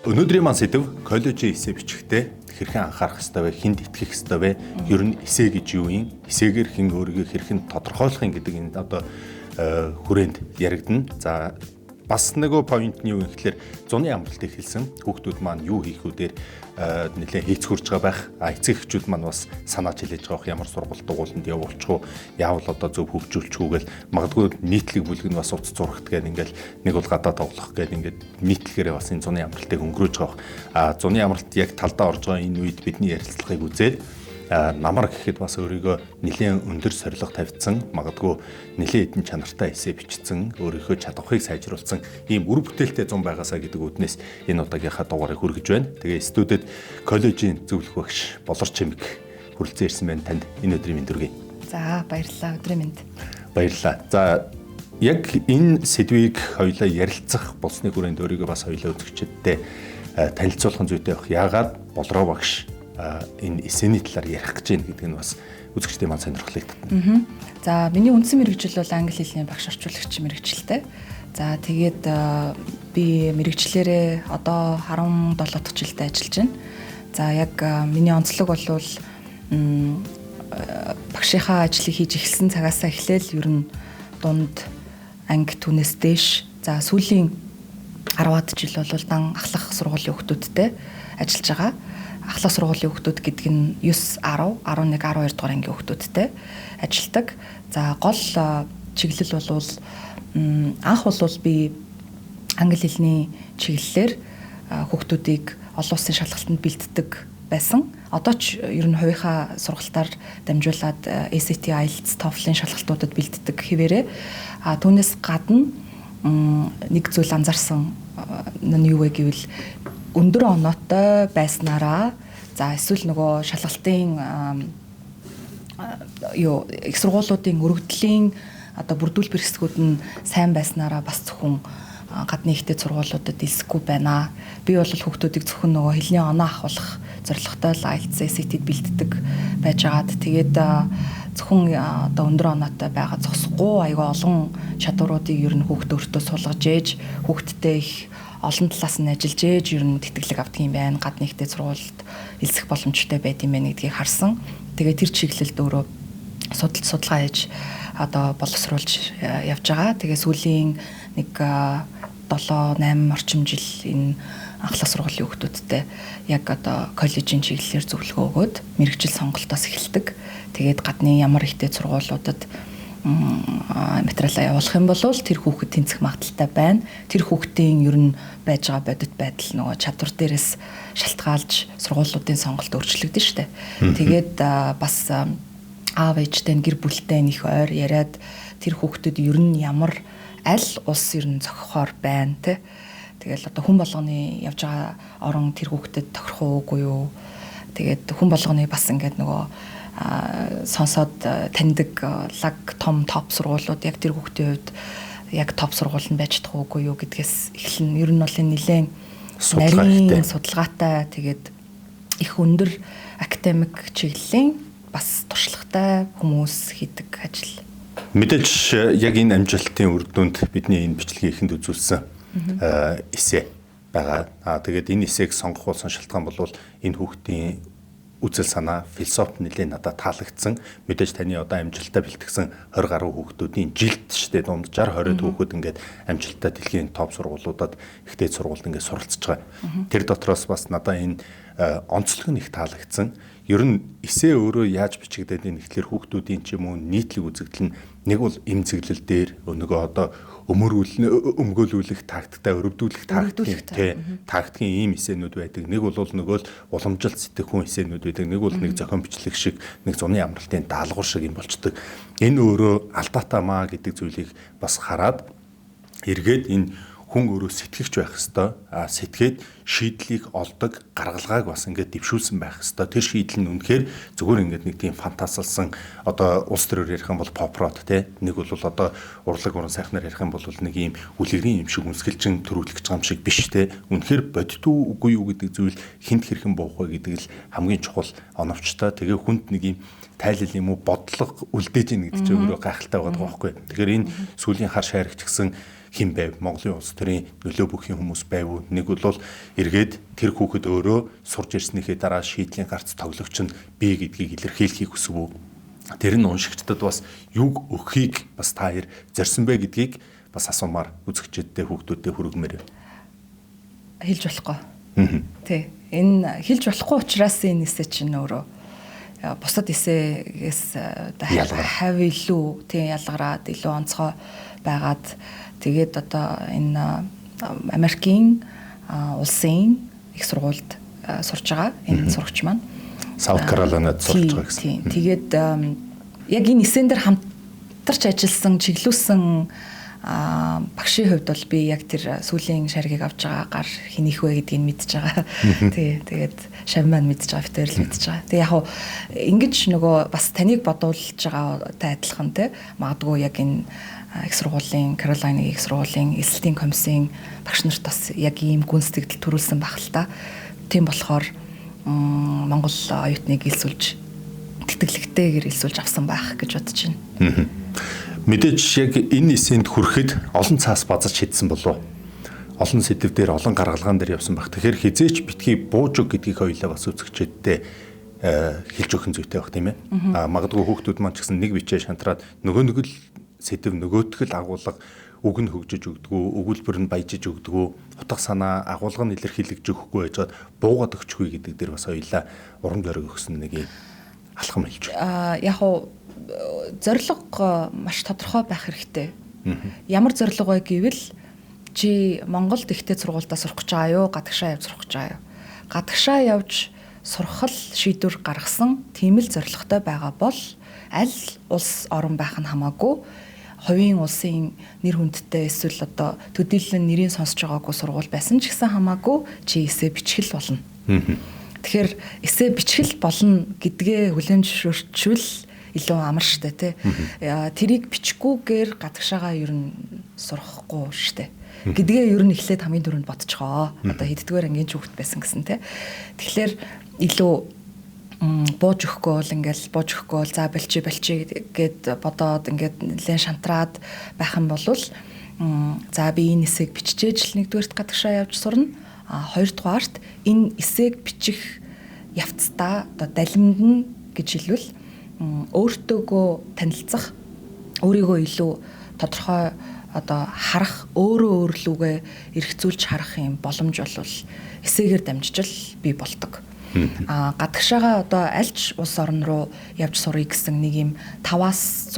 Өнөөдрийн маань сэдэв коллежийн эссе бичихтэй хэрхэн анхаарах ёстой вэ? Хинд итгэх ёстой вэ? Ер нь эссе гэж юу юм? Эссегээр хэн өөрийгөө хэрхэн тодорхойлох юм гэдэг энэ одоо хүрээнд яригдана. За бас нөгөө point нь юу гэхээр зуны амралтыг хэлсэн хүүхдүүд маань юу хийх үдээр нэлээд хийцгүрж байгаа байх. Эцэг эхчүүд маань бас санааж хэлж байгаа ямар сургалт дугууланд явуулчих уу, яавал одоо зөв хөгжүүлчих үү гэл магадгүй нийтлэг бүлэг нь бас утас зурагт гээд ингээл нэг бол гадаа тоглох гээд ингээд нийтлэгээрээ бас энэ зуны амралтыг өнгөрөөж байгаа. Зуны амралт яг талдаа орж байгаа энэ үед бидний ярилцлагыг үзээд намар гэхэд бас өөрийгөө нэлээд өндөр сорилго тавьсан, магадгүй нэлээд эдэн чанартай эссе бичсэн, өөрийнхөө чадварыг сайжруулсан ийм үр бүтээлтэй зун байгаасаа гэдэг үднээс энэ удаагийнхаа дугаарыг хүргэж байна. Тэгээ студид коллежийн зөвлөх багш Болор Чимэг хүрэлцэн ирсэн байна. Танд энэ өдрийн мэнд хүргэе. За баярлалаа, өдрийн мэнд. Баярлалаа. За яг энэ сэдвийг хоёулаа ярилцах болсны хүрээнд өөрийгөө бас хоёулаа үзэгчдэд танилцуулах зүйтэй байх. Яагаад Болроо багш энэ эссений талаар ярих гэж байна гэдэг нь бас үзэгчдийн маань сонирхлыг татна. За миний үндсэн мэргэжил бол англи хэлний багш орчуулагч мэргэжилтэй. За тэгээд би мэргэжлэрээ одоо 17 дахь жилдээ ажиллаж байна. За яг миний онцлог бол багшийнхаа ажлыг хийж эхэлсэн цагаасаа эхлээл ер нь дунд анги түүнээс дээш за сүүлийн 10-аад жил бол дан ахлах сургуулийн хүүхдүүдтэй ажиллаж байгаа. Ахлах сургуулийн хүүхдүүд гэдэг нь 9, 10, 11, 12 дугаар ангийн хүүхдүүдтэй ажилладаг. За гол чиглэл бол анх бол би англи хэлний чиглэлээр хүүхдүүдийг олон улсын шалгалтанд бэлддэг байсан. Одоо ч ер нь хувийнхаа сургалтаар дамжуулаад ACT, IELTS, TOEFL-ын шалгалтуудад бэлддэг хэвээрээ. Түүнээс гадна нэг зүйл анзаарсан нь юу вэ гэвэл өндөр оноотой байснараа за эсвэл нөгөө шалгалтын их сургуулиудын өргөдлийн одоо бүрдүүлбэр хэсгүүд нь сайн байснараа бас зөвхөн гадны ихтэй сургуулиудад илсэхгүй байна. Би бол хүүхдүүдийг зөвхөн нөгөө хэлний оноо авах зорилготой IELTS, ACT-д бэлддэг байжгаад тэгээд зөвхөн одоо өндөр оноотой байгаа зогсохгүй аюу олон чадваруудыг ер нь хүүхд өөртөө сулгаж ээж хүүхдтэй их олон талаас нь ажиллаж ээж ер нь тэтгэлэг авдаг юм байна. Гадны ихтэй сургуульд элсэх боломжтой байд юм байна гэдгийг харсан. Тэгээ тэр чиглэлд өөрөө судалгаа хийж одоо боловсруулж явж байгаа. Тэгээ сүүлийн нэг 7-8 орчим жил энэ анхлах сургуулийн хүүхдүүдтэй яг одоо коллежийн чиглэлээр зөвлөгөө өгөөд мэргэжил сонголтоос эхэлдэг. Тэгээд гадны ямар ихтэй сургуулиудад материалаа явуулах юм бол тэр хүүхэд тэнцэх магадaltaй байна. Тэр хүүхдийн ер нь байж байгаа бодит байдал нөгөө чадвар дээрээс шалтгаалж сургуулиудын сонголт өөрчлөгдөн штэ. Тэгээд бас аав ээжтэй гэр бүлтэй их ойр яриад тэр хүүхдэд ер нь ямар аль улс ер нь зохихоор байна те. Тэгэл одоо хүн болгоны явж байгаа орон тэр хүүхдэд тохирох уугүй юу. Тэгээд хүн болгоны бас ингээд нөгөө сонсоод таньдаг лаг том топ сургуулиуд яг тэр хүүхдийн хувьд яг топ сургууль нь байж чадах уугүй юу гэдгээс эхлэн ер нь бол нэлээд нарийн судалгаатай тэгээд их өндөр академик чиглэлийн бас туршлагатай хүмүүс хийдэг ажил. Мэдээж яг энэ амжилтын үр дүнд бидний энэ бичлэгийг эхэнд үзүүлсэн эссе байгаа. Тэгээд энэ эссег сонгох болсон шалтгаан бол энэ хүүхдийн үзэл санаа, философи нэлээд надад таалагдсан. Мэдээж таны одоо амжилттай бэлтгэсэн 20 гаруй хүүхдүүдийн жилд штэ дунд 60 20 хүүхэд ингээд амжилттай дэлхийн топ сургуулиудад ихтэй сургуульд ингээд суралцж байгаа. Тэр дотроос бас надад энэ онцлог нь их таалагдсан. Ер нь эссе өөрөө яаж бичигдээд энэ ихлээр хүүхдүүдийн ч юм уу нийтлэг үзэгдэл нь нэг бол эмзэглэл дээр нөгөө одоо өмгөөлүүлэх тактиктай өрөвдүүлэх тактикийн ийм эссенүүд байдаг. Нэг бол нөгөө л уламжилт сэтгэхүйн эссенүүд байдаг. Нэг бол нэг зохион бичлэг шиг, нэг зуны амралтын даалгавар шиг юм болчдөг. Энэ өөрөө алдаатай маа гэдэг зүйлийг бас хараад эргээд энэ хүн өөрөө сэтгэгч байх хэвээр сэтгээд шийдлийг олдог гаргалгааг бас ингээд дэвшүүлсэн байх хэвээр тэр шийдэл нь үнэхээр зүгээр ингээд нэг тийм фантазалсан одоо улс төрөөр ярих юм бол попрод те нэг бол одоо урлаг уран сайхнаар ярих юм бол нэг ийм үлгэрийн юм шиг үнсгэлжин төрүүлэх гэж байгаа юм шиг биш те үнэхээр бодитгүй үгүй юу гэдэг зүйл хинт хэрхэн буух вэ гэдэг л хамгийн чухал оновчтой тэгээ хүнд нэг ийм тайлал юм уу бодлого үлдээж ийн гэдэг чинь өөрөө гайхалтай байгаа байхгүй. Тэгэхээр энэ сүүлийн хар шайрагч гэсэн хэн байв? Монголын улс төрийн нөлөө бүхийн хүмүүс байв уу? Нэг бол эргээд тэр хүүхэд өөрөө сурж ирснийхээ дараа шийдлийн гарц тоглогч нь бий гэдгийг илэрхийлэхийг хүсв үү? Тэр нь уншигчдад бас юг өгөхийг бас та хоёр зорьсон бэ гэдгийг бас асуумаар үзэгчдэд хүүхдүүдэд хүргэмээр хэлж болохгүй. Тий. Энэ хэлж болохгүй учраас энэ эсэ чинь өөрөө бусад эсээс хав илүү тий ялгараад илүү онцгой байгаад тэгээд одоо энэ Америкийн улсын их сургуульд сурж байгаа энэ сурагч маань Саут Каролинад сурж байгаа гэсэн. Тэгээд яг энэ эсэн дээр хамтарч ажилласан, чиглүүлсэн багшийн хувьд бол би яг тэр сүүлийн шаргийг авч байгаа гар хинийх вэ гэдгийг мэдж байгаа. Тий, тэгээд шав маань мэдж байгаа, битээр л мэдж байгаа. Тэг яг хуу ингэж нөгөө бас таныг бодуулж байгаатай адилхан те магадгүй яг энэ их сургуулийн Каролины их сургуулийн эсэлтийн комиссийн багш нарт бас яг ийм гүн сэтгэл төрүүлсэн байх л та. Тийм болохоор Монгол оюутныг илсүүлж тэтгэлэгтэйгээр илсүүлж авсан байх гэж бодож байна. Мэдээж яг энэ эсэнд хүрэхэд олон цаас базаж хийдсэн болов. Олон сэдв дээр олон гаргалгаан дээр явсан баг. Тэгэхээр хизээч битгий бууж өг гэдгийг хоёлаа бас үзэгчдэдээ хэлж өгөх зүйтэй байх тийм ээ. Магадгүй хүүхдүүд маань ч гэсэн нэг бичээ шантраад нөгөө л сэдв нөгөөтгөл агуулга үг нь хөгжиж өгдөгөө, өгүүлбэр нь баяжиж өгдөгөө, утга санаа агуулга нь илэрхийлэгж өгөхгүй байжгаад буугаад өгчихгүй гэдэг дээр бас хоёлаа урам зориг өгсөн нэг алхам хэлж. Яг уу зорилго маш тодорхой байх хэрэгтэй. Ямар зорилго вэ гэвэл чи Монголд ихтэй сургуультаа сурах гэж байгаа юу, гадагшаа явж сурах гэж байгаа юу? Гадагшаа явж сурах шийдвэр гаргасан тийм л зорилготой байгаа бол аль улс орон байх нь хамаагүй хувийн улсын нэр хүндтэй эсвэл одоо төдийлөн нэрийг сонсож байгаагүй сургууль байсан ч гэсэн хамаагүй чи эсээ бичгэл болно. Тэгэхээр эсээ бичгэл болно гэдгээ хүлээн зөвшөөрчвөл илүү амар штэ тий. Тэрийг бичихгүйгээр гадагшаагаа ер нь сурахгүй штэ. Гэдгээ ер нь эхлээд хамгийн түрүүнд бодцохоо. Одоо хэддгээр ангийн хүүхэд байсан гэсэн тий. Тэгэхээр илүү бууж өгөхгүй бол ингээл бууж өгөхгүй бол за болчи гэд бодоод ингээд нэлээд шантраад байх юм бол за би энэ эсээг биччихэж л нэгдүгээрт гадагшаа явж сурна. Хоёрдугаарт энэ эсээг бичих явцдаа одоо далимд нь гэж хэлвэл өөртөөгөө танилцах, өөрийгөө илүү тодорхой одоо харах, өөрөө эргцүүлж харах юм боломж болвол эсээгээр дамжиж л бий болдог. Гадагшаага одоо альч улс орн руу явж сурах гэсэн нэг юм 5-6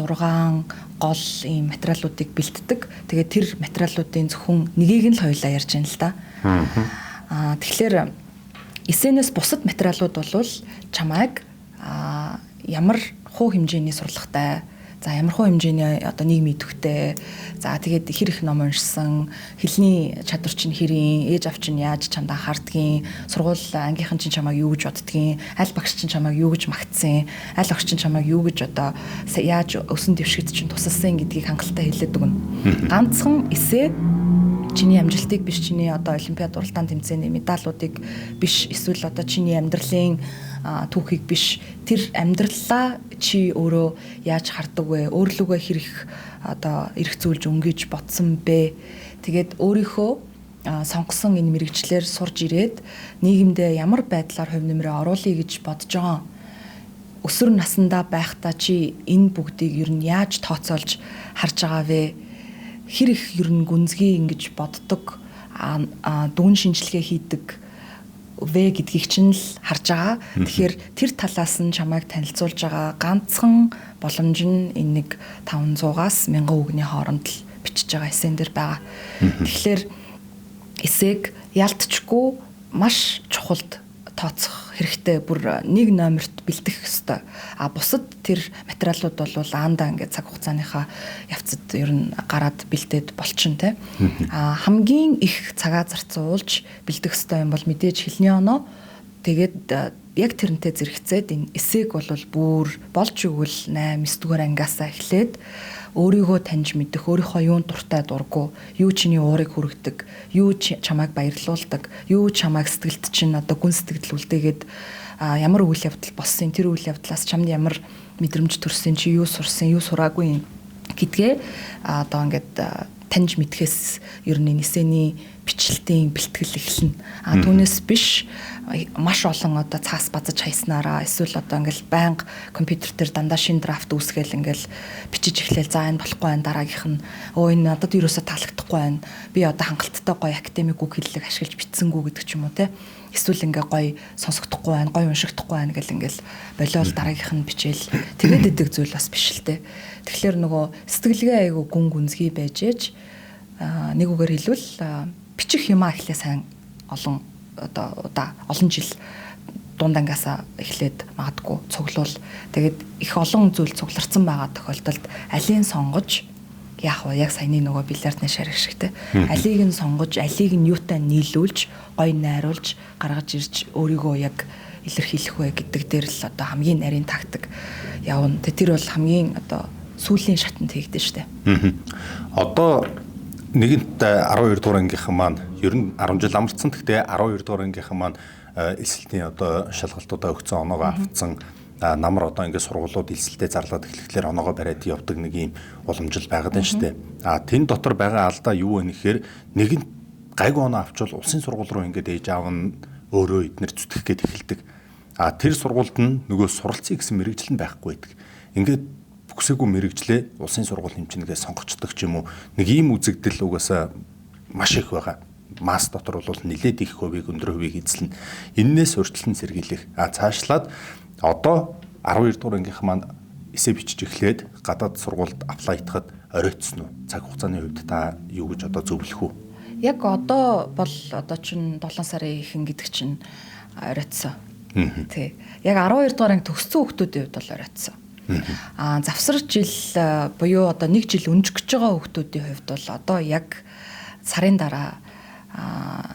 гол ийм материалуудыг бэлддэг. Тэгээд тэр материалуудын зөвхөн нэгийг нь л хоёлаа ярьж байна л да. Тэгэхээр эсэнээс бусад материалууд бол чамайг ямар хуу хэмжээний сурлагатай, за ямар хуу хэмжээний одоо нийгмийн идэвхтэй, за тэгээд хэр их ном уншсан, хэлний чадвар чинь хэрийн, ээж авч чинь яаж чамд анхаардгийг, сургууль ангийнхан чинь чамайг юу гэж боддгийг, аль багш чинь чамайг юу гэж магтсан, аль охин чинь чамайг юу гэж одоо яаж өсөн дэвшгэд чинь тусалсан гэдгийг хангалттай хэлээд өгнө. Ганцхан эсээ чиний амжилтыг биш, чиний одоо олимпиад уралдаан тэмцээний медалуудыг биш, эсвэл одоо чиний амьдралын түүхийг биш, тэр амьдралаа чи өөрөө яаж хардаг вэ? Өөрлөгөө хэрэг одоо эргцүүлж өнгөж бодсон бэ? Тэгээд өөрийнхөө сонгосон энэ мэрэгчлэр сурж ирээд нийгэмдээ ямар байдлаар хувь нэмрээ оруулъя гэж бодож байгаа. Өсвөр насндаа байхдаа чи энэ бүгдийг ер нь яаж тооцоолж харж байгаа вэ? Хэр их ер нь гүнзгий ингэж боддог, дүн шинжилгээ хийдэг вэ гэдгийг чинь л харж байгаа. Тэгэхээр тэр талаас нь чамайг танилцуулж байгаа ганцхан боломж нь энэ нэг 500-аас 1000 үгний хооронд л бичиж байгаа эсэн дээр байгаа. Тэгэхээр эсээг ялтчгүй маш чухалд тооцох хэрэгтэй, бүр нэг номерт бэлдэх ёстой. Бусад тэр материалууд бол аандаа ингээд цаг хугацааныхаа явцад ер нь гараад бэлдээд болчихно те. Хамгийн их цагаа зарцуулж бэлдэх ёстой юм бол мэдээж хэлний оноо. Тэгээд яг тэрнтэй зэрэгцээд энэ эсээг бол бүр болж өгвөл 8 9-р ангиасаа эхлээд өөрийгөө таньж мэдэх, өөрийнхөө юунд дуртай дурггүй, юу чиний уурыг хүргэдэг, юу чамайг баярлуулдаг, юу чамайг сэтгэлд чинь одоо гүн сэтгэл үлдээгээд ямар үйл явдал болсон, тэр үйл явдлаас чамд ямар мэдрэмж төрсөн чи юу сурсан, юу сураагүй гэдгээ одоо ингээд таньж мэдхээс ер нь эсэний бичлэлтийн бэлтгэл эхэлнэ. Түүнээс биш маш олон одоо цаас базаж хайснараа эсвэл одоо ингээл байнга компьютер дээр дандаа шин драфт үүсгээл ингээл бичиж эхлээл за энэ болохгүй байна, дараагийнх нь энэ надад юусоо таалагдахгүй байна. Би одоо хангалттай гоё академик үг хэллэг ашиглаж бичсэнгүү гэдэг ч юм уу те. Эсвэл ингээ гоё сонсогдохгүй байна, гоё уншигдахгүй байна гэл ингээл болиол дараагийнх нь бичээл тэгээд идэг зүйл бас биш л те. Тэгэхээр нөгөө сэтгэлгээ айгу гүн гүнзгий байж ээж нэг үгээр хэлвэл бичих юмаа эхлээ сайн олон жил дундангасаа эхлээд магадгүй цуглуул тэгээд их олон зүйл цугларсан байгаа тохиолдолд алийг сонгож яах вэ яг саяны нөгөө бильярдны шарх шигтэй алийг нь сонгож алийг нь юутай нийлүүлж гоё найруулж гаргаж ирж өөрийгөө яг илэрхийлэх вэ гэдэг дээр л одоо хамгийн нарийн тактик явна. Тэр бол хамгийн одоо сүүлийн шатанд хийгдэн штэ. Одоо нэгэнт 12 дугаар ангийнхан маань ер нь 10 жил амарцсан. Гэхдээ 12 дугаар ангийнхан маань элсэлтийн одоо шалгалтуудаа өгсөн оноогоо авцсан намар одоо ингээд сургуулиуд элсэлтэд зарлаад эхлэхлээр оноогоо бариад явдаг нэг юм уламжил байгаад байна шүү дээ. Тэн дотор байгаа алдаа юу вэ гэхээр нэгэнт гайгүй оноо авчвал улсын сургууль руу ингээд ээж аав нь өөрөө эднэр зүтгэх гээд эхэлдэг. Тэр сургуульд нь нөгөө суралцъя гэсэн мэрэгжил нь байхгүй байдаг. Ингээд бүсээгүү мэрэгжлээ улсын сургууль хэмжинэгээ сонгочдөг ч юм уу нэг ийм үзэгдэл угаасаа маш их байгаа. Масс дотор бол нэлээд их хувийг өндөр хувийг эзэлнэ. Иннээс урьдчилан сэргийлэх. Цаашлаад одоо 12 дугаар ангийнх маань эсэ бичиж эхлээд гадаад сургуульд аплайтахад оройтсон уу? Цаг хугацааны хувьд та юу гэж одоо зөвлөх үү? Яг одоо бол одоо чинь 7 сарын ихэнх гэдэг чинь оройтсон. Тий. Яг 12 дугаар анги төгссөн хүмүүсийн хувьд бол оройтсон. Завсар жил буюу одоо 1 жил өнжих гэж байгаа хүмүүсийн хувьд бол одоо яг сарын дараа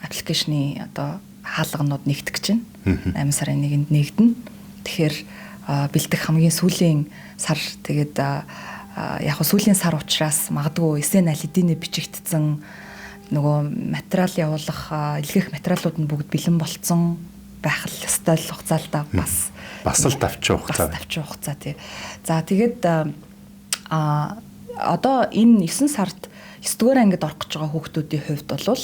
аппликейшны одоо хаалганууд нэгдэх гэж байна. 8 сарын 1-нд нэгдэнэ. Тэгэхээр бэлдэх хамгийн сүүлийн сар тэгээд яг сүүлийн сар учраас магадгүй эсен алидины бичигдсэн нөгөө материал явуулах илгээх материалууд нь бүгд бэлэн болцсон байх л ёстой л хугацаа л да бас л тавьчих хугацаа тий. За тэгээд одоо энэ 9 сард 9 дугаар ангид орох гэж байгаа хүүхдүүдийн хувьд бол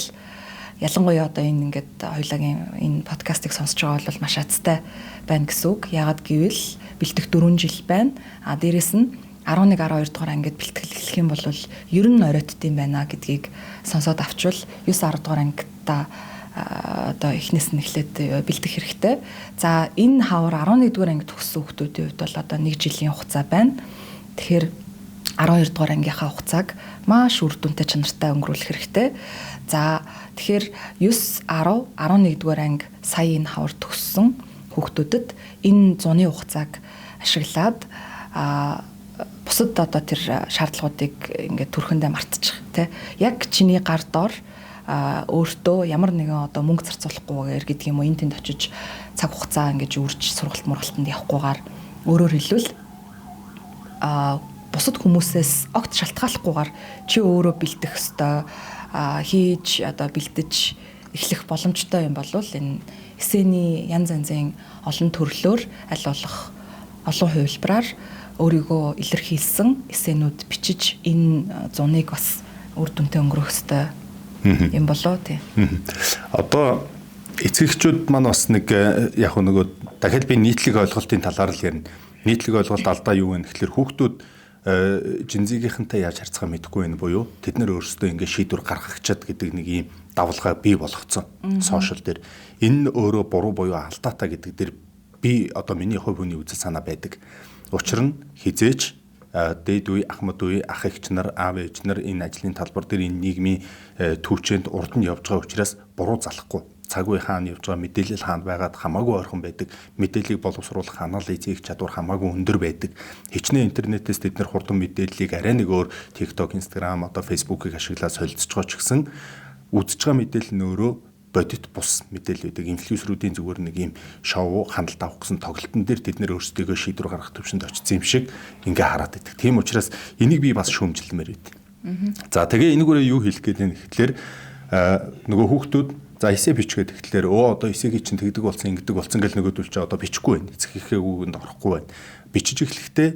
ялангуяа одоо энэ ингээд хоёулагийн энэ подкастыг сонсож байгаа бол маш азтай байна гэсэн үг. Яагаад гэвэл бэлтгэх 4 жил байна. Дээрэс нь 11 12 дугаар ангид бэлтгэл эхлэх юм бол ер нь оройтдсан байна гэдгийг сонсоод авчвал 9 10 дугаар ангидаа одоо эхнээс нь эхлээд бэлдэх хэрэгтэй. За энэ хавар 11 дугаар анги төгссөн хүмүүсийн хувьд бол одоо 1 жилийн хугацаа байна. Тэгэхээр 12 дугаар ангийнхаа хугацааг маш үр дүнтэй чанартай өнгөрүүлэх хэрэгтэй. За тэгэхээр 9 10 11 дугаар анги сая энэ хавар төгссөн хүүхдүүдэд энэ зуны хугацааг ашиглаад бусад одоо тэр шаардлагуудыг ингээд төрхөндөө мартчих тий. Яг чиний гар дор өөртөө ямар нэгэн одоо мөнгө зарцуулахгүйгээр гэдэг юм уу энэ тэнд очиж цаг хугацаа ингэж үрж сургалт мургалтанд явахгүйгээр өөрөөр хэлбэл бусад хүмүүсээс огт шалтгааллахгүйгээр чи өөрөө бэлдэх ёстой хийж одоо бэлдэж эхлэх боломжтой юм бол энэ эсэний янз янзын олон төрлөөр аль болох олон хувилбараар өөрийгөө илэрхийлсэн эсэнүүд бичиж энэ зуныг бас үр дүнтэй өнгөрөх ёстой юм болоо тий. Одоо эцэгчүүд маань бас нэг яг нөгөө дахиад би нийтлэг ойлголтын талаар л ярина. Нийтлэг ойлголт алдаа юу вэ гэхээр хүүхдүүд жинзигийнхэнтэй яаж харьцахаа мэдэхгүй байх буюу тэд нар өөрсдөө ингэ шийдвэр гаргах чад гэдэг нэг ийм давлгаа бий болгоцсон сошиал дээр. Энэ өөрөө буруу буюу алдаатай гэдэг дээр би одоо миний хувь хүний үзэл санаа байдаг. Учир нь хизээч дээд үе, ахмад үе, ах эгч нар, аав ээж нар энэ ажлын талбар дээр энэ нийгмийн түүчэнд урд нь явж байгаа учраас буруу залахгүй. Цаг үе хаана явж байгаа мэдээлэл хаана байгаад хамаагүй ойрхон байдаг. Мэдээллийг боловсруулах ханаал эзэх чадвар хамаагүй өндөр байдаг. Хичнээн интернетээс тэд нар хурдан мэдээллийг арай нэг өөр TikTok, Instagram, одоо Facebook-ыг ашиглаад солилцож байгаа ч гэсэн үзэж байгаа мэдээлэл нь өөрөө бодит бус мэдээллүүдийг инфлюенсерүүдийн зүгээр нэг юм шоу хяналт авах гэсэн тоглолтын дээр тэд нэр өөрсдөө шийдвэр гаргах төвшөнд очсон юм шиг ингээ хараад байдаг. Тийм учраас энийг би бас шүүмжилмээр байд. За тэгээ энэгээрээ юу хэлэх гээд байна гэхэлэр нөгөө хүүхдүүд за эссе бичгээд тэгэхээр одоо эссегийн чинь тэгдэг болсон ингэдэг болсон гэл нөгөөдөл чи одоо бичихгүй байна. Эцэг эхээ үгэнд орохгүй байна. Бичиж эхлэхдээ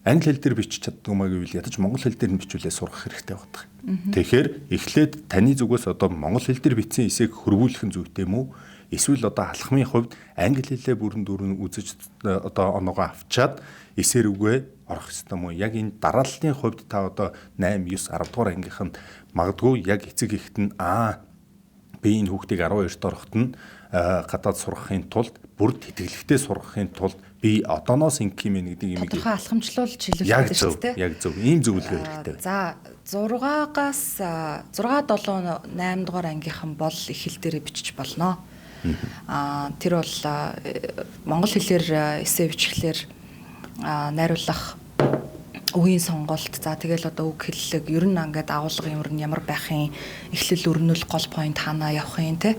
англи хэл дээр бичиж чаддгүй маа гэвэл ядаж монгол хэл дээр нь бичүүлээ сурах хэрэгтэй байдаг. Тэгэхээр эхлээд таны зүгээс одоо монгол хэл дээр бичсэн эссег хөрвүүлэх нь зүйтэй юм уу? Эсвэл одоо алхмын хувьд англи хэлээ бүрэн дүүрэн үзэж одоо оноогоо авчаад эсээр үгээ орох ёстой юм уу? Яг энэ дарааллын хувьд та одоо 8, 9, 10 дугаар ангийнхан магадгүй яг эцэг эхт нь би энэ хүүхдийг 12-т ороход нь гадаад сургахын тулд бүр тэтгэлэгтэй сургахын тулд би одооноос ингэх юм гэдэг юм. Тодорхой алхамжлуулж хэлүүлдэг шүү дээ. Яг зөв. Ийм зөвлөгөө хэрэгтэй байна. За 6-аас 6, 7, 8 дугаар ангийнхан бол их хэл дээрээ бичиж болно. Тэр бол монгол хэлээр эссе бичлэхээр найруулах үгийн сонголт за тэгэл одоо үг хэллэг ер нь ингээд агуулгын ер нь ямар байхын эхлэл өрнөл гол point хаана явахын те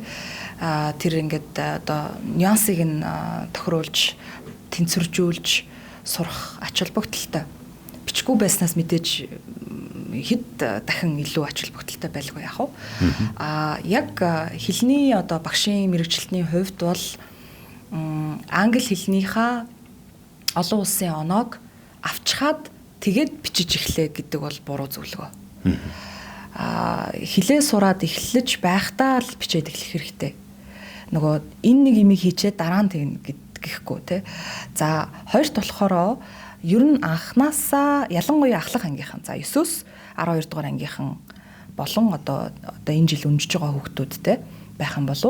тэр ингээд одоо нюансыг нь тохируулж тэнцвэржүүлж сурах ач холбогдолтой бичгүй байснаас мэдээж хэд дахин илүү ач холбогдолтой байлгүй яах вэ яг хэлний одоо багшийн мэрэгчлэлтний хувьд бол англи хэлнийхаа олон улсын оноог авчхаад тэгээд бичиж эхлэе гэдэг бол буруу зөвлөгөө. Хилээ сураад эхлэж байхдаа л бичээд эхлэх хэрэгтэй. Нөгөө энэ нэг имийг хийчээ дараа нь тэгнэ гэхгүй те. За хоёрт болохоро ер нь анханасаа ялангуяа ахлах ангийнхан за 9-өөс 12 дугаар ангийнхан болон одоо энэ жил өнжиж байгаа хүүхдүүд те байх юм бол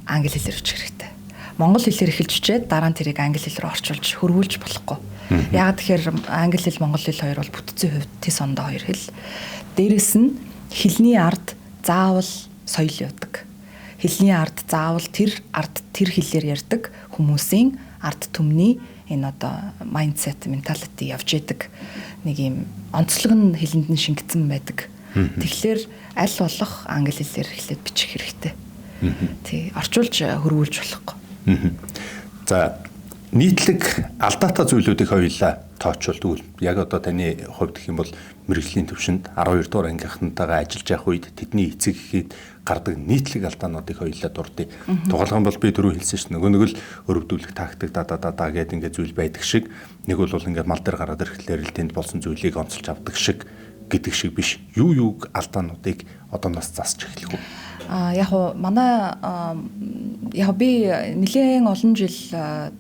англи хэлээр бичих хэрэгтэй. Монгол хэлээр эхэлж чичээд дараа нь тэрийг англи хэл рүү орчуулж хөрвүүлж болохгүй. Яг тэгэхээр англи хэл, монгол хэл хоёр бол бүтцийн хувьд тис ондоо хоёр хэл. Дээрэс нь хэлний ард заавал соёл явдаг. Хэлний ард заавал тэр ард тэр хэлээр ярьдаг хүмүүсийн ард түмний энэ одоо майндсет, менталити явж идэг нэг юм онцлог нь хэлэнд нь шингэсэн байдаг. Тэгэхээр аль болох англи хэлээр эхлээд бичих хэрэгтэй. Тий, орчуулж хөрвүүлж болохгүй. За нийтлэг алдаатай зүйлүүдийг хоёулаа тооцоолдог. Яг одоо таны хувьд гэх юм бол мэрэгжлийн төвшөнд 12 дугаар ангийнхантайгаа ажиллаж явах үед тэдний эцэг эхэд гардаг нийтлэг алдаануудыг хоёулаа дурдъя. Тухайлбал бол би дөрөв хэлсэн шүү. Нөгөө нэг л өрөвдүүлэх тактик да гэдэг ингээд зүйл байдаг шиг нэг бол ингээд мал дээр гараад ирэхлээр л тэнд болсон зүйлийг онцолж авдаг шиг гэдэг шиг биш. Юуг алдаануудыг одооноос засч эхлэх үү? Яг уу манай яг би нэлээд олон жил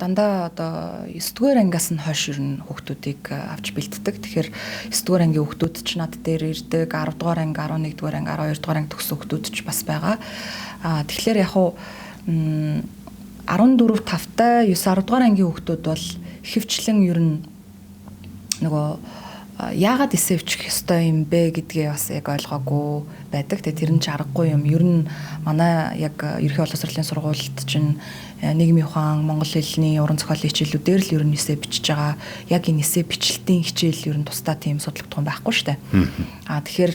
дандаа одоо 9 дугаар ангиас нь хойш ирнэ хүүхдүүдийг авч бэлддэг. Тэгэхээр 9 дугаар ангийн хүүхдүүд ч над дээр ирдэг, 10 дугаар анги, 11 дугаар анги, 12 дугаар анги төгссөн хүүхдүүд ч бас байгаа. Тэгэхээр яг уу 14, 5-тай 9, 10 дугаар ангийн хүүхдүүд бол ихэвчлэн ер нь нөгөө яагаад эссе бичих ёстой юм бэ гэдгээ бас яг ойлгоогүй байдаг. Тэгээ тэр нь ч аргагүй юм. Ер нь манай яг ерхий боловсролын сургуульд чинь нийгмийн ухаан, монгол хэлний уран зохиолын хичээлүүдээр л ер нь эссе бичиж байгаа. Яг энэ эссе бичлэлтийн хичээл ер нь тусдаа тийм судлагдсан байхгүй шүү дээ. Тэгэхээр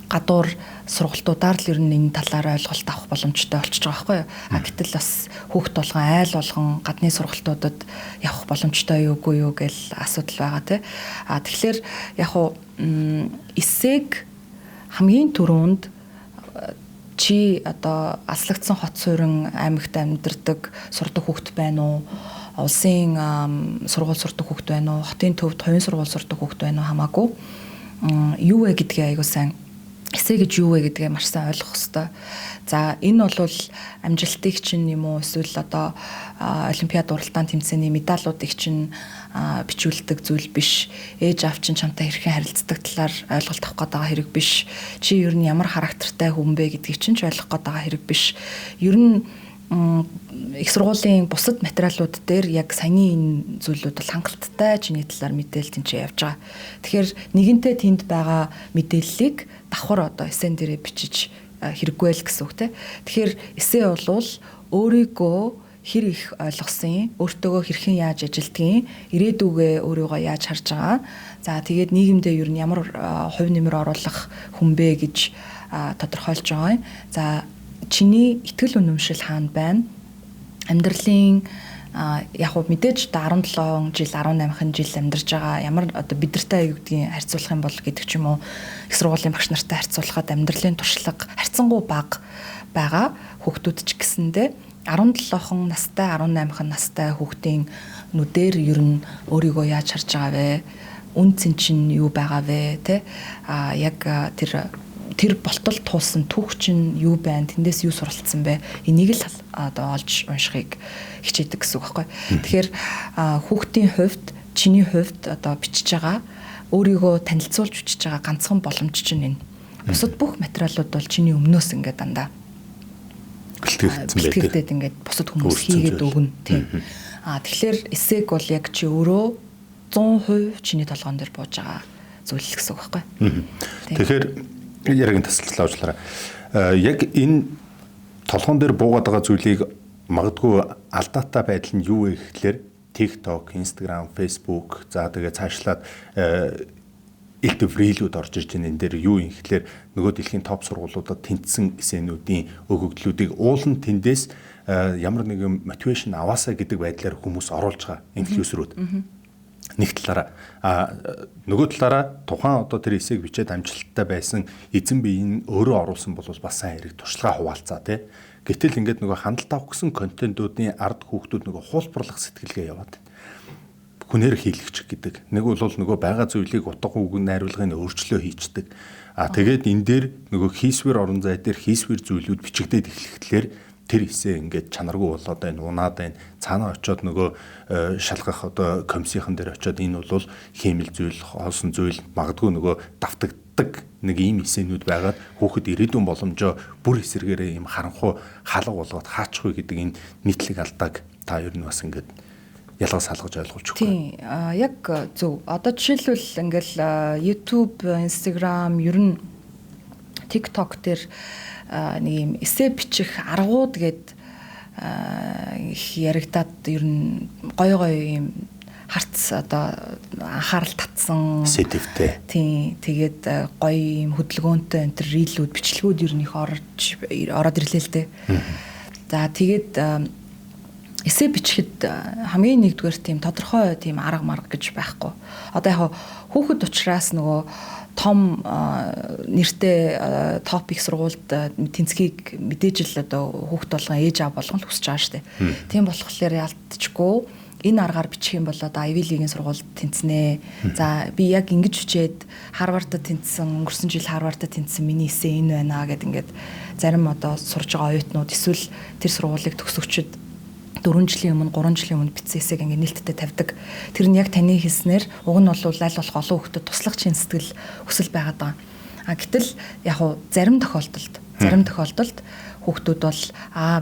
гадуур сургалтуудаар л ер нь энэ талаар ойлголт авах боломжтой болчихж байгаа байхгүй юу. Гэтэл бас хүүхд болгон айл болгон гадны сургалтуудад явах боломжтой юу үгүй юу гэл асуудал байгаа тий. Тэгэхээр яг уу эссег хамгийн түрүүнд чи одоо аслагдсан хот суурин аймагт амьдардаг сурдаг хүүхд байна уу? Улсын сургууль сурдаг хүүхд байна уу? Хотын төвд хувийн сургууль сурдаг хүүхд байна уу? Хамаагүй юу вэ гэдгээ аягүй сайн эссе гэж юу вэ гэдгээ маш сайн ойлгох хэрэгтэй. За энэ бол амжилтыг чинь юм уу эсвэл одоо олимпиад уралдаан тэмцээний медалуудыг чинь бичүүлдэг зүйл биш. Ээж аав чинь чамтай хэрхэн харилцдаг талаар ойлголт авах гээд байгаа хэрэг биш. Чи ер нь ямар характертай хүн бэ гэдгийг чинь ч ойлгох гээд байгаа хэрэг биш. Ер нь их сургуулийн бусад материалууд дээр яг саяны энэ зүйлүүд бол хангалттай чиний талаар мэдээлэл тэнцээ явж байгаа. Тэгэхээр нэгэнтээ тэнд байгаа мэдээллийг давхар одоо эссен дээрээ бичиж хэрэггүй л гэсэн үг те. Тэгэхээр эссе бол өөрийгөө хэр их ойлгосон, өөртөөгөө хэрхэн яаж ажилдгийг, ирээдүгөө өөрийгөө яаж харж байгаа. За тэгээд нийгэмдээ ер нь ямар хувь нэмэр оруулах хүн бэ гэж тодорхойлж байгаа юм. За чиний итгэл үнэмшил хаана байна? Амьдралын яг хөө мэдээж одоо 17 жил 18 жил амьдарч байгаа ямар одоо бидэртэй юу гэдгийг харьцуулах юм бол гэдэг ч юм уу их сургуулийн багш нартай харьцуулахад амьдралын туршлага харьцангуй бага байгаа хүүхдүүд ч гэсэндээ 17хан настай 18хан настай хүүхдийн нүдээр ер нь өөрийгөө яаж харж байгаа вэ? Үн цэн чинь юу байгаа вэ? Тэ яг тэр болтол туулсан түүх чинь юу байна? Тэндээс юу суралцсан бэ? Энийг л одоо олж уншихыг хичээдэг гэсэн үг байхгүй. Тэгэхээр хүүхдийн хувьд чиний хувьд одоо бичиж байгаа өөрийгөө танилцуулж бичиж байгаа ганцхан боломж чинь энэ. Бусад бүх материалууд бол чиний өмнөөс ингээд дандаа бэлтгэгдээд ингээд бусад хүмүүс хийгээд өгнө тийм. Тэгэхээр эсэг бол яг чи өөрөө 100% чиний толгоон дээр бууж байгаа зүйл гэсэн үг байхгүй. Тэгэхээр яриг тасалчлаа уучлаарай. Яг энэ толгоон дээр буугаад байгаа зүйлийг магадгүй алдаатай байдал нь юу вэ гэхлээр TikTok, Instagram, Facebook за тэгээ цаашлаад элдврилүүд орж ирж байгаа энэ дээр юу юм гэхлээр нөгөө дэлхийн топ сургуулиудад тэнцсэн эсэнүүдийн өгөгдлүүдийг уулын тэндээс ямар нэгэн мотивашн аваасаа гэдэг байдлаар хүмүүс оруулж байгаа инфлюенсерүүд. Нэг талаараа нөгөө талаараа тухайн одоо тэр эсээг бичээд амжилттай байсан эзэн бие нь өөрөө оруулсан бол бас сайн хэрэг туршлага хуваалцаа тий. Гэтэл ингээд нөгөө хандлтаа өгсөн контентуудын ард хүүхдүүд нөгөө хуулбарлах сэтгэлгээ яваад хүнээр хийлгэж гэдэг. Нэг бол нөгөө байгаа зүйлийг утга үг найруулгын өөрчлөө хийчдэг. Тэгээд энэ дээр нөгөө хийсвэр орон зай дээр хийсвэр зүйлүүд бичигдээд эхлэхлээр тэр эсээ ингээд чанаргүй болоод байна, унаад байна. Цаанаа очиод нөгөө шалгах одоо комиссийн дээр очиод энэ бол хиймэл зүйл, хоосон зүйл магадгүй нөгөө давтагддаг нэг ийм эсэнүүд байгаад хүүхэд ирээдүйн боломжоо бүр эсэргээрээ ийм харанхуй халга болгоод хаачихгүй гэдэг энэ нийтлэг алдааг та ер нь бас ингээд ялгаж салгаж ойлгуулж өгөх. Тийм. Яг зөв. Одоо жишээлбэл ингээл YouTube, Instagram, ер нь TikTok дээр нэг юм эссе бичих аргууд гээд их яригадаад ер нь гоё юм харц одоо анхаарал татсан сэтвтэй. Тийм. Тэгээд гоё юм хөдөлгөөнтэй энэ төр рилүүд бичлэгүүд ер нь их ороод ирлээ л дээ. За тэгээд эссе бичихэд хамгийн нэгдүгээр тийм тодорхой тийм арга марга гэж байхгүй. Одоо яг хүүхэд учраас нөгөө том нэртэй топ их сургуульд тэнцгийг мэдээж л одоо хүүхд болгон ээж аав болгон л хүсэж байгаа шүү дээ. Тийм болохоор ялтчгүй энэ аргаар бичих юм бол одоо Ivy League-ийн сургуульд тэнцэнэ. За би яг ингэж хичээд Harvard-д тэнцсэн, өнгөрсөн жил Harvard-д тэнцсэн миний эссе энэ байна гэд ингээд зарим одоо сурж байгаа оюутнууд эсвэл тэр сургуулийг төгсөгчд 4 жилийн өмнө 3 жилийн өмнө бичсэн эсээг ингээ нээлттэй тавьдаг. Тэр нь яг таны хэлснээр уг нь бол аль болох олон хүүхдэд туслах чин сэтгэл хүсэл байгаад байгаа. Гэтэл яг уу зарим тохиолдолд хүүхдүүд бол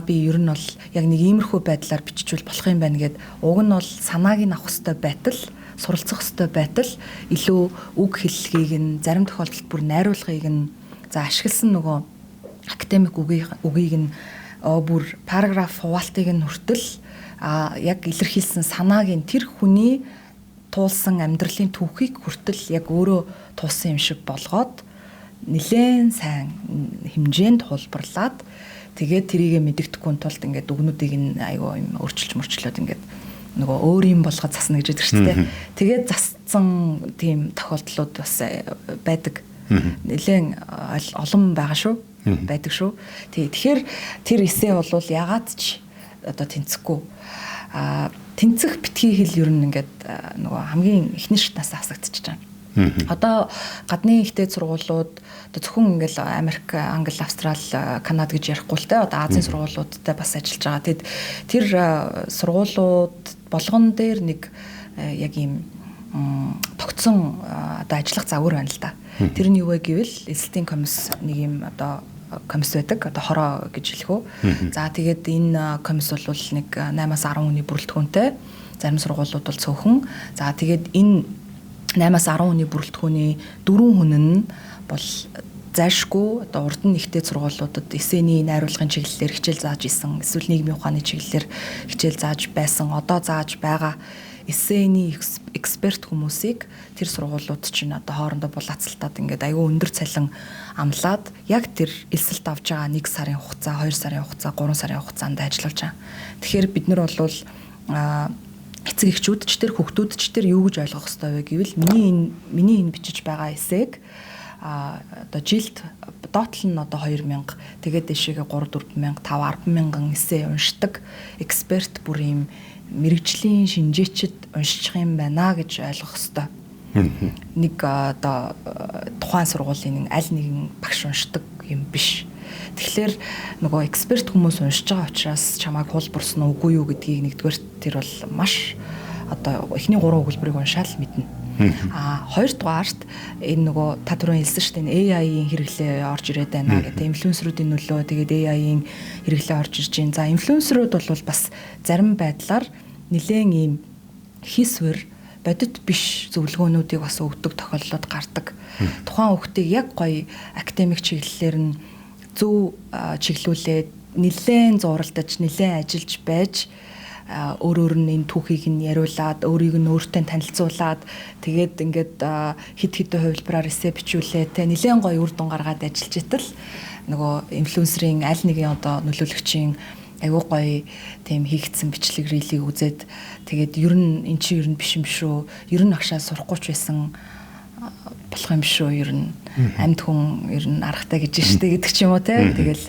би ер нь бол яг нэг иймэрхүү байдлаар биччихвэл болох юм байна гэд уг нь бол санааг нь авах хэвээр байтал, суралцах хэвээр байтал илүү үг хэллэгийг нь зарим тохиолдолд бүр найруулгыг нь ашигласан нөгөө академик үгийг нь бүр параграф хуваалтыг нь хүртэл яг илэрхийлсэн санааг нь тэр хүний туулсан амьдралын түүхийг хүртэл яг өөрөө туулсан юм шиг болгоод нэлээд сайн хэмжээнд хулбарлаад тэгээд тэрийгэ мэддэхгүй тулд ингээд үгнүүдийг нь айгүй юм өөрчилж ингээд нөгөө өөр юм болгоод засна гэж яддаг шүү дээ. Тэгээд зассан тийм тохиолдлууд бас байдаг. Нэлээд олон байгаа шүү. Байдаг шүү. Тэгэхээр тэр эсээ бол ягаад ч одоо тэнцэхгүй. Тэнцэх битгий хэл ер нь ингээд нөгөө хамгийн эхний шатнаас хасагдчихж байгаа. Одоо гадны ихтэй сургуулиуд одоо зөвхөн ингээл Америк, Англи, Австрал, Канада гэж ярихгүй л дээ. Одоо Азийн сургуулиудтай бас ажиллаж байгаа. Тэгэд тэр сургуулиуд болгон дээр нэг яг ийм тогтсон одоо ажиллах загвар байна л да. Тэр нь юу вэ гэвэл эсэлтийн комисс нэг юм одоо комисс байдаг. Одоо хороо гэж хэлэх үү. За тэгээд энэ комисс бол нэг 8-аас 10 хүний бүрэлдэхүүнтэй. Зарим сургуулиуд бол цөөхөн. За тэгээд энэ 8-аас 10 хүний бүрэлдэхүүний 4 хүн нь бол зайлшгүй одоо урд нь ихтэй сургуулиудад эсэний найруулгын чиглэлээр хичээл зааж исэн. Эсвэл нийгмийн ухааны чиглэлээр хичээл зааж байсан. Одоо зааж байгаа эсэний эксперт хүмүүсийг тэр сургуулиуд чинь одоо хоорондоо булаацалтаад ингээд аюу өндөр цалин амлаад яг тэр элсэлт авж байгаа 1 сарын хугацаа, 2 сарын хугацаа, 3 сарын хугацаанд ажиллаж байгаа. Тэгэхээр бид нар бол эцэг эхчүүд ч тэр хүүхдүүд ч тэр юу гэж ойлгох ёстой вэ гэвэл миний энэ бичиж байгаа эсээг одоо жилд доотлол нь одоо 2000 тэгээд дэшегээ 3 4000 5 100000 эсэ уншдаг эксперт бүр юм мэрэгжлийн шинжээчд уншчих юм байна гэж ойлгох ёстой. Нэг одоо тухайн сургуулийн аль нэгэн багш уншдаг юм биш. Тэгэхээр нөгөө эксперт хүмүүс уншиж байгаа учраас чамайг хулбарсан уу үгүй юу гэдгийг нэгдүгээр тэр бол маш одоо эхний 3 өгүүлбэрийг уншаал мэднэ. Хоёрдугаарт энэ нөгөө та түрүү хэлсэн шүү дээ AI-ийн хэрэглээ орж ирээд байна гэдэг инфлюенсеруудын нөлөө тэгээд AI-ийн хэрэглээ орж ирж байна. За инфлюенсерууд бол бас зарим байдлаар нэлээд ийм хийсвэр бодит биш зөвлөгөөнүүдийг бас өгдөг тохиолдлууд гардаг. Тухайн хүүхдийг яг гоё академик чиглэлээр нь зөв чиглүүлээд нэлээд зуралдаж нэлээд ажиллаж байж өөрөөр нь энэ түүхийг нь яриулаад өөрийг нь өөртөө танилцуулаад тэгээд ингээд хид хидэн хувилбараар эссе бичүүлээ те нэлээд гоё үр дүн гаргаад ажиллаж итэл нөгөө инфлюенсерийн аль нэгэн одоо нөлөөлөгчийн айгуу гоё тийм хийгдсэн бичлэг рилийг үзээд тэгээд ер нь эн чинь ер нь биш юм шүү ер нь агшаа сурахгүй ч байсан болох юм шүү ер нь амьд хүн ер нь аргатай гэж штэ гэдэг ч юм уу те тэгэл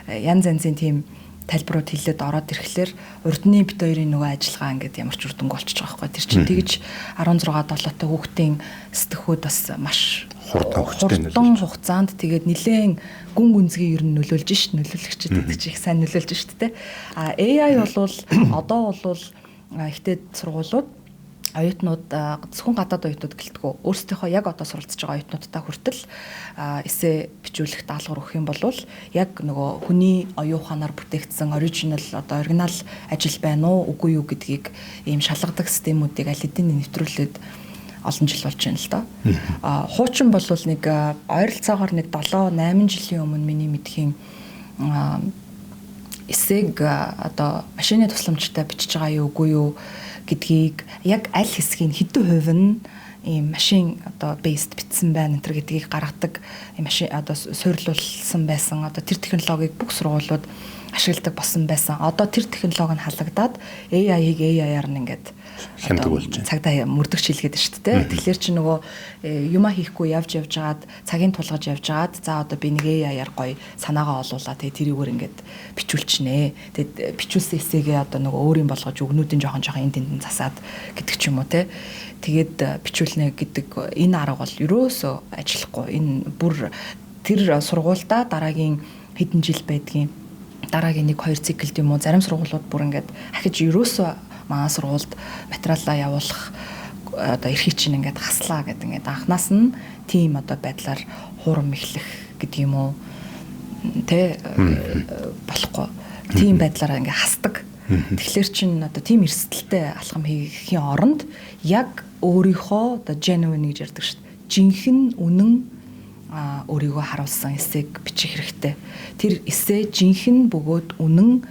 янз янзын тийм тайлбарууд хэлээд ороод ирэхлээр урдны бит хоёрын нөгөө ажиллагаа ингээд ямар ч үр дүнг болчихж байгаа байхгүй тэр чинь тэгж 16 7 та хүүхдийн сэтгхүүд бас маш хурдан хугацаанд тэгээд нэлээд гүн гүнзгий ер нь нөлөөлж шít нөлөөлөгчд гэдэг чинь их сайн нөлөөлж шít те AI бол одоо бол ихтэй сургуулиуд оюутнууд зөвхөн гадаад оюутнууд гэлтгүү өөрсдийнхөө яг одоо суралцж байгаа оюутнуудтай хүртэл эссе бичүүлэх даалгавар өгөх юм бол яг нөгөө хүний оюун ухаанаар бүтээгдсэн оригинал одоо оригинал ажил байна уу үгүй юу гэдгийг ийм шалгадаг системүүдийг аль хэдийн нэвтрүүлээд олон жил болж байна л доо. Хуучин бол нэг ойролцоогоор нэг 7-8 жилийн өмнө миний мэдхийн эссег одоо машины тусламжтай бичиж байгаа юу үгүй юу гэдгийг яг аль хэсгийн хэдэн хувь нь ийм машин одоо based бичсэн байна энэ гэдгийг гаргадаг машин одоо суйрлуулсан байсан одоо тэр технологиг бүх сургуулиуд ашигладаг болсон байсан. Одоо тэр технологи нь халагдаад AI-ыг AI-аар нь ингээд хямдаг болж байна. Цагдаа мөрдөгч хийлгээд шүү дээ. Тэгэхээр чи нөгөө юма хийхгүй явж жаад цагийн тулгаж явж жаад за одоо би нэг AI-аар гоё санаагаа олуулаа тэгээ тэрийгээр ингээд бичүүлчихнэ. Тэгээд бичүүлсэн эсээгээ одоо нөгөө өөрийн болгож өгнүүдийн жоохон энд тэнд засаад гэдэг ч юм уу те. Тэгээд бичүүлнэ гэдэг энэ арга бол ерөөсөө ажиллахгүй. Энэ бүр тэр сургуультай дараагийн хэдэн жил байдгийн дараагийн 1-2 циклд юм уу зарим сургуулиуд бүр ингээд ахиж ерөөсөө манай сургуульд материалаа явуулах одоо эрхийг чинь ингээд хаслаа гэдэг ингээд анханаас нь тийм одоо байдлаар хуурам эхлэх гэдэг юм уу тэ болохгүй тийм байдлаараа ингээд хасдаг. Тэгэхээр чин одоо тийм эрсдэлтэй алхам хийхийн оронд яг өөрийнхөө одоо genuine гэж ярьдаг шүү дээ. Жинхэнэ үнэн өөрийгөө харуулсан эсээг бичих хэрэгтэй. Тэр эсэ жинхэнэ бөгөөд үнэн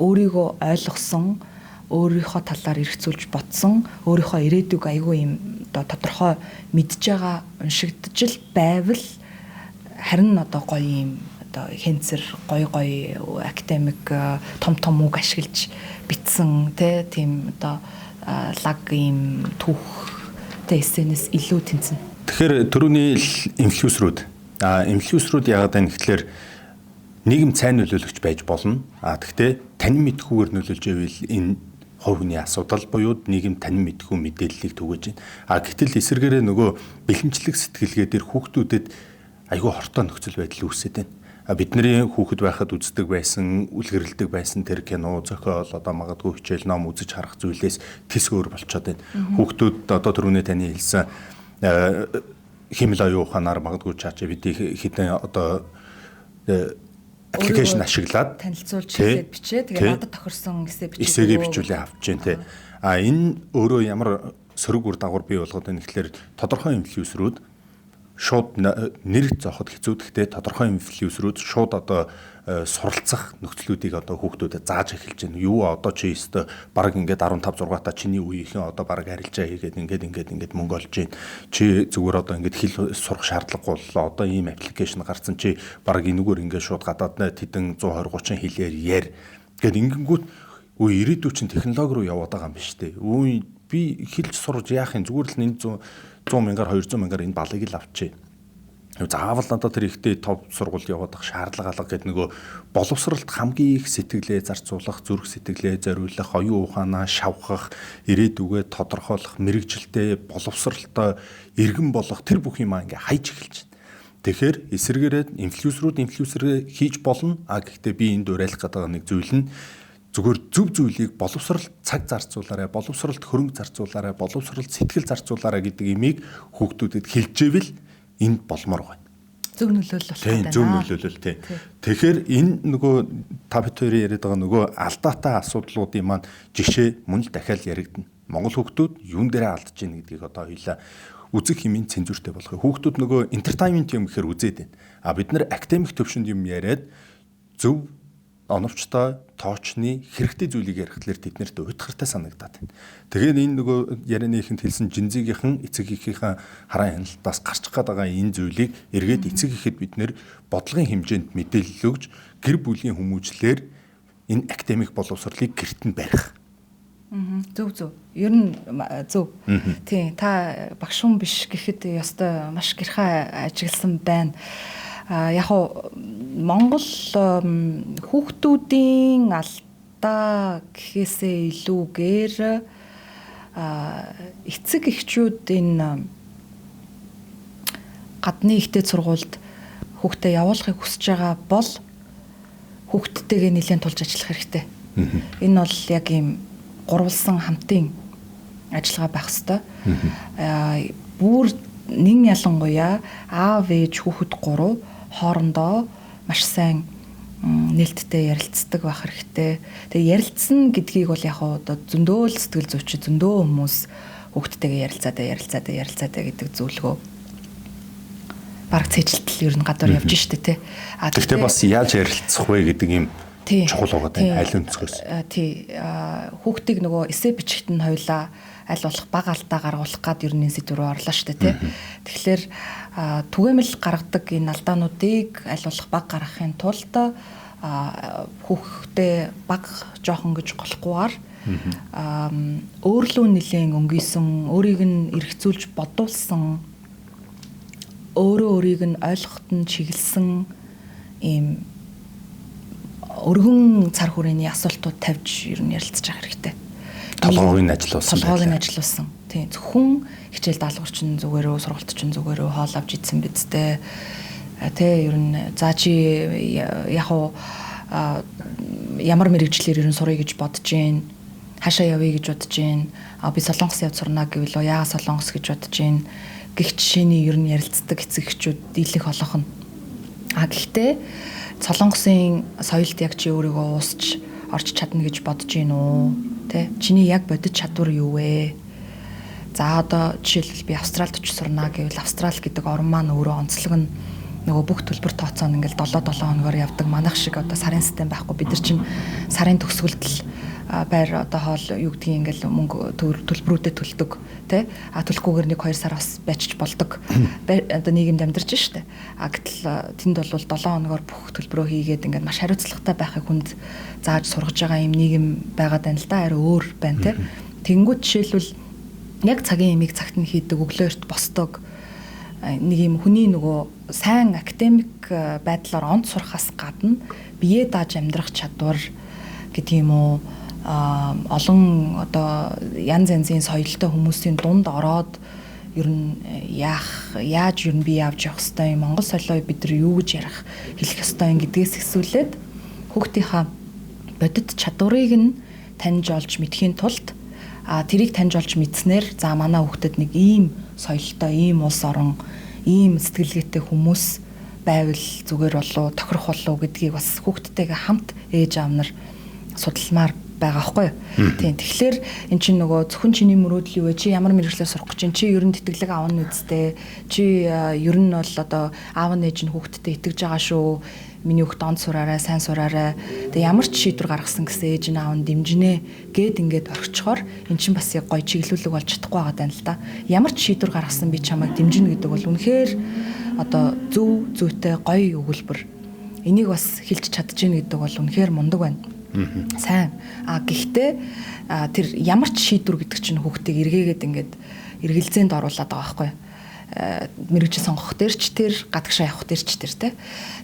өөрийгөө ойлгосон өөрийнхөө талаар эргцүүлж бодсон өөрийнхөө ирээдүг айгүй юм одоо тодорхой мэдж байгаа уншигдж байвал харин одоо гоё юм одоо хэнцэр гоё академик том үг ашиглаж битсэн тийм одоо лаг юм түүх эссенэс илүү тэнцэнэ. Тэгэхээр түрүүний инфлюенсерүүд яагаад байна гэхэлэр нийгэм цайн нөлөөлөгч байж болно. Гэхдээ танин мэдхүүгээр нөлөөлж ивэл энэ хувийн асуудал буюу нийгэм танин мэдхүү мэдээллийг түгэж байна. Гэтэл эсвэргээрээ нөгөө бэлэмжлэг сэтгэлгээ дээр хүүхдүүдэд айгүй хортой нөхцөл байдал үүсээд байна. Бидний хүүхэд байхад үздэг байсан, үлгэрлдэг байсан тэр кино, зохиол одоо магадгүй хичээл ном үзэж харах зүйлээс тис өөр болчиход байна. Хүүхдүүд одоо түрүүний таны хэлсэн хэмэл оюун ухаанаар магадгүй ChatGPT хэдэн одоо аппликейшн ашиглаад танилцуулж хэлээд бичээ. Тэгээ надад тохирсон эсээгээ бичүүлээ авч जैन тэ. Энэ өөрөө ямар сөрөг үр дагавар бий болгоод байна гэхэлэр тодорхой инфлюенсерүүд шууд нэр зооход хэцүү гэхдээ тодорхой инфлюенсерүүд шууд одоо суралцах нөхцлүүдийг одоо хүүхдүүдэд зааж эхэлж байна. Юу одоо чи өстө баг ингээд 15 6 та чиний үеийнхэн одоо баг арилжаа хийгээд ингээд мөнгө олж байна. Чи зүгээр одоо ингээд хэл сурах шаардлагагүй боллоо. Одоо ийм аппликейшн гарцсан чи баг энэгээр ингээд шууд гадаад тэдэн 120 30 хэлээр яар. Гэт ингэнгүүт Өө ирээдүйн чинь технологи руу яваад байгаа юм биш үү? Өө би хэлж сурж яах юм зүгээр л энэ 100 мянгаар 200 мянгаар энэ балыг л авчээ. Заавал надад тэр ихтэй топ сургуульд яваад ах шаардлага алга гэдэг нөгөө боловсролт хамгийн их сэтгэлээ зарцуулах, зүрх сэтгэлээ зориулах, оюун ухаанаа шавхах, ирээдүгээ тодорхойлох, мэрэгжилтэй боловсролтой иргэн болох тэр бүх юм ингээ хайж эхэлж байна. Тэгэхээр эсэргээрээ инфлюенсерээ хийж болно. Гэхдээ би энд уриалах гэдэг нэг зүйл нь зүгээр зөв зүйлийг боловсролт цаг зарцуулаарай, боловсролт хөрөнгө зарцуулаарай, боловсролт сэтгэл зарцуулаарай гэдэг имийг хүүхдүүдэд хэлжээвэл энд болмоор байна. Зөв нөлөөлөл болох гэдэг. Зөв нөлөөлөл тий. Тэгэхээр энэ нөгөө та бид хоёрын яриад байгаа нөгөө алдаатай асуудлуудын маань жишээ мөн л дахиад яригдана. Монгол хүүхдүүд юун дээрээ алдаж ийн гэдгийг одоо хоёлаа үзэг хэмээн цензуртэй болгох. Хүүхдүүд нөгөө entertainment юм гэхээр үзээд байна. А бид нар академик төвшөнд юм яриад зөв оновчтой тоочны хэрэгтэй зүйлийг ярих талаар тэднэрт уйтгартай санагдаад байна. Тэгээд энэ нөгөө ярианы ихэнд хэлсэн жинзигийнхэн эцэг эхийнхээ хараа хяналтаас гарчих гээд байгаа энэ зүйлийг эргээд эцэг ихэд бид нэр бодлогын хэмжээнд мэдээлэл өгж гэр бүлийн хүмүүжлэр энэ академик боловсролыг гэрт нь барих. Зөв. Ер нь зөв. Тийм та багш хүн биш гэхэд ёстой маш гэрхай ажигласан байна. Яг Монгол хүүхдүүдийн алдаа гэхээсээ илүүгээр эцэг эхчүүд энэ гадны ихтэй сургуульд хүүхдээ явуулахыг хүсэж байгаа бол хүүхдтэйгээ нэлээд тулж ажиллах хэрэгтэй. Энэ бол яг ийм гурвалсан хамтын ажиллагаа байх ёстой. Бүр нэг ялангуяа аав ээж хүүхэд гурав хоорондоо маш сайн нээлттэй ярилцдаг байх хэрэгтэй. Тэгээ ярилцсан гэдгийг бол яг одоо зөндөө л сэтгэл зүйч зөндөө хүмүүс хүүхдтэйгээ ярилцаатай гэдэг зөвлөгөө бараг цээжилтэл ер нь гадуур явж штэ тий. Гэхдээ бас яаж ярилцах вэ гэдэг юм чухал байгаа даа аль өнцгөөс. Тий. Хүүхдийг нөгөө эссе бичигт нь хоёлаа аль болох бага алдаа гаргуулах гад ер нь сэдв рүү орлоо штэ тий. Тэгэхээр түгээмэл гаргадаг энэ алдаануудыг аль болох бага гаргахын тулд хүүхдээ бага жоохон гэж голохгүйгээр өөрлөө нэлээн өнгийсэн, өөрийг нь эргцүүлж бодуулсан, өөрийг нь ойлгоход нь чиглэсэн ийм өргөн цар хүрээний асуултууд тавьж ер нь ярилцаж байгаа хэрэгтэй. Толгойн ажиллуулсан. Тийм зөвхөн хичээл даалгаварчин зүгээрөө сургалтчин зүгээрөө хоол авч идсэн бидтэй. Тэ ер нь за чи яг ямар мэрэгчлэр ер нь сурыг гэж бодож гин, хаашаа явъя гэж бодож гин. Би Солонгос явж сурна гэвэл яа Солонгос гэж бодож гин. Гэх жишээний ер нь ярилцдаг эцэг эхчүүд дийлэх олонх нь. Гэхдээ Солонгосын соёлд яг чи өөрийгөө уусч орж чадна гэж бодож гин үү? Тэ чиний яг бодит чадвар юу вэ? За одоо жишээлбэл би Австралид очиж сурна гэвэл Австрал гэдэг орн маань өөрөө онцлог нь нөгөө бүх төлбөр тооцоон ингээл 7 хоногоор явдаг манайх шиг одоо сарын систем байхгүй. Бид нар чинь сарын төгсгөлд байр одоо хоол юу гэдгийг ингээл мөнгө төлбөрүүдэд төлдөг тий. Төлөхгүйгээр 1-2 сар бас байчиж болдог. Одоо нийгэмд амьдарч штэ. Гэтэл тэнд бол 7 хоногоор бүх төлбөрөө хийгээд ингээд маш хариуцлагатай байхыг хүнд зааж сургаж байгаа юм нийгэм байгаад байна л да. Арай өөр байна тий. Тэнгүүд жишээлбэл яг цагийн имийг цагт нь хийдэг, өглөө эрт босдог нэг юм хүний нөгөө сайн академик байдлаар онц сурахаас гадна бие дааж амьдрах чадвар гэдэг юм уу олон одоо янз янзын соёлтой хүмүүсийн дунд ороод ер нь яаж ер нь бие авч явах хэвээр юм Монгол соёлоо бид нар юу гэж ярих хэлэх хэвээр юм гэдгээс ихсүүлээд хүүхдийнхаа бодит чадварыг нь таньж олж мэдхийн тулд тэрийг таньж олж мэдснээр за манай хүүхдэд нэг ийм соёлтой, ийм улс орон, ийм сэтгэлгээтэй хүмүүс байвал зүгээр болоо, тохирох болоо гэдгийг бас хүүхдтэйгээ хамт ээж аав нар судалмаар байгаа байхгүй юу. Тийм. Тэгэхээр эн чинь нөгөө зөвхөн чиний мөрөөдөл юу вэ? Чи ямар мэргэжлээ сурах гэж чинь? Чи ер нь тэтгэлэг аавна үсттэй. Чи ер нь бол одоо аав нээж нь хүүхдтэй итгэж байгаа шүү. Миний хүүхд онд сураарай, сайн сураарай. Тэгээ ямар ч шийдвэр гаргасан гэсэн ээж нь аав нь дэмжинэ гэд ингээд орчхоор эн чинь бас яг гоё чиглүүлэг болж чадахгүй байгаа даа л да. Ямар ч шийдвэр гаргасан би чамайг дэмжинэ гэдэг бол үнэхээр одоо зөв зүйтэй гоё өгүүлбэр. Энийг бас хэлж чадчихээн гэдэг бол үнэхээр мундаг байна. Сайн. Гэхдээ тэр ямар ч шийдвэр гэдэг чинь хүүхдийг эргээгээд ингээд эргэлзээнд оруулаад байгаа байхгүй. Мэргэжил сонгох дээр ч тэр, гадагшаа явах дээр ч тэр те.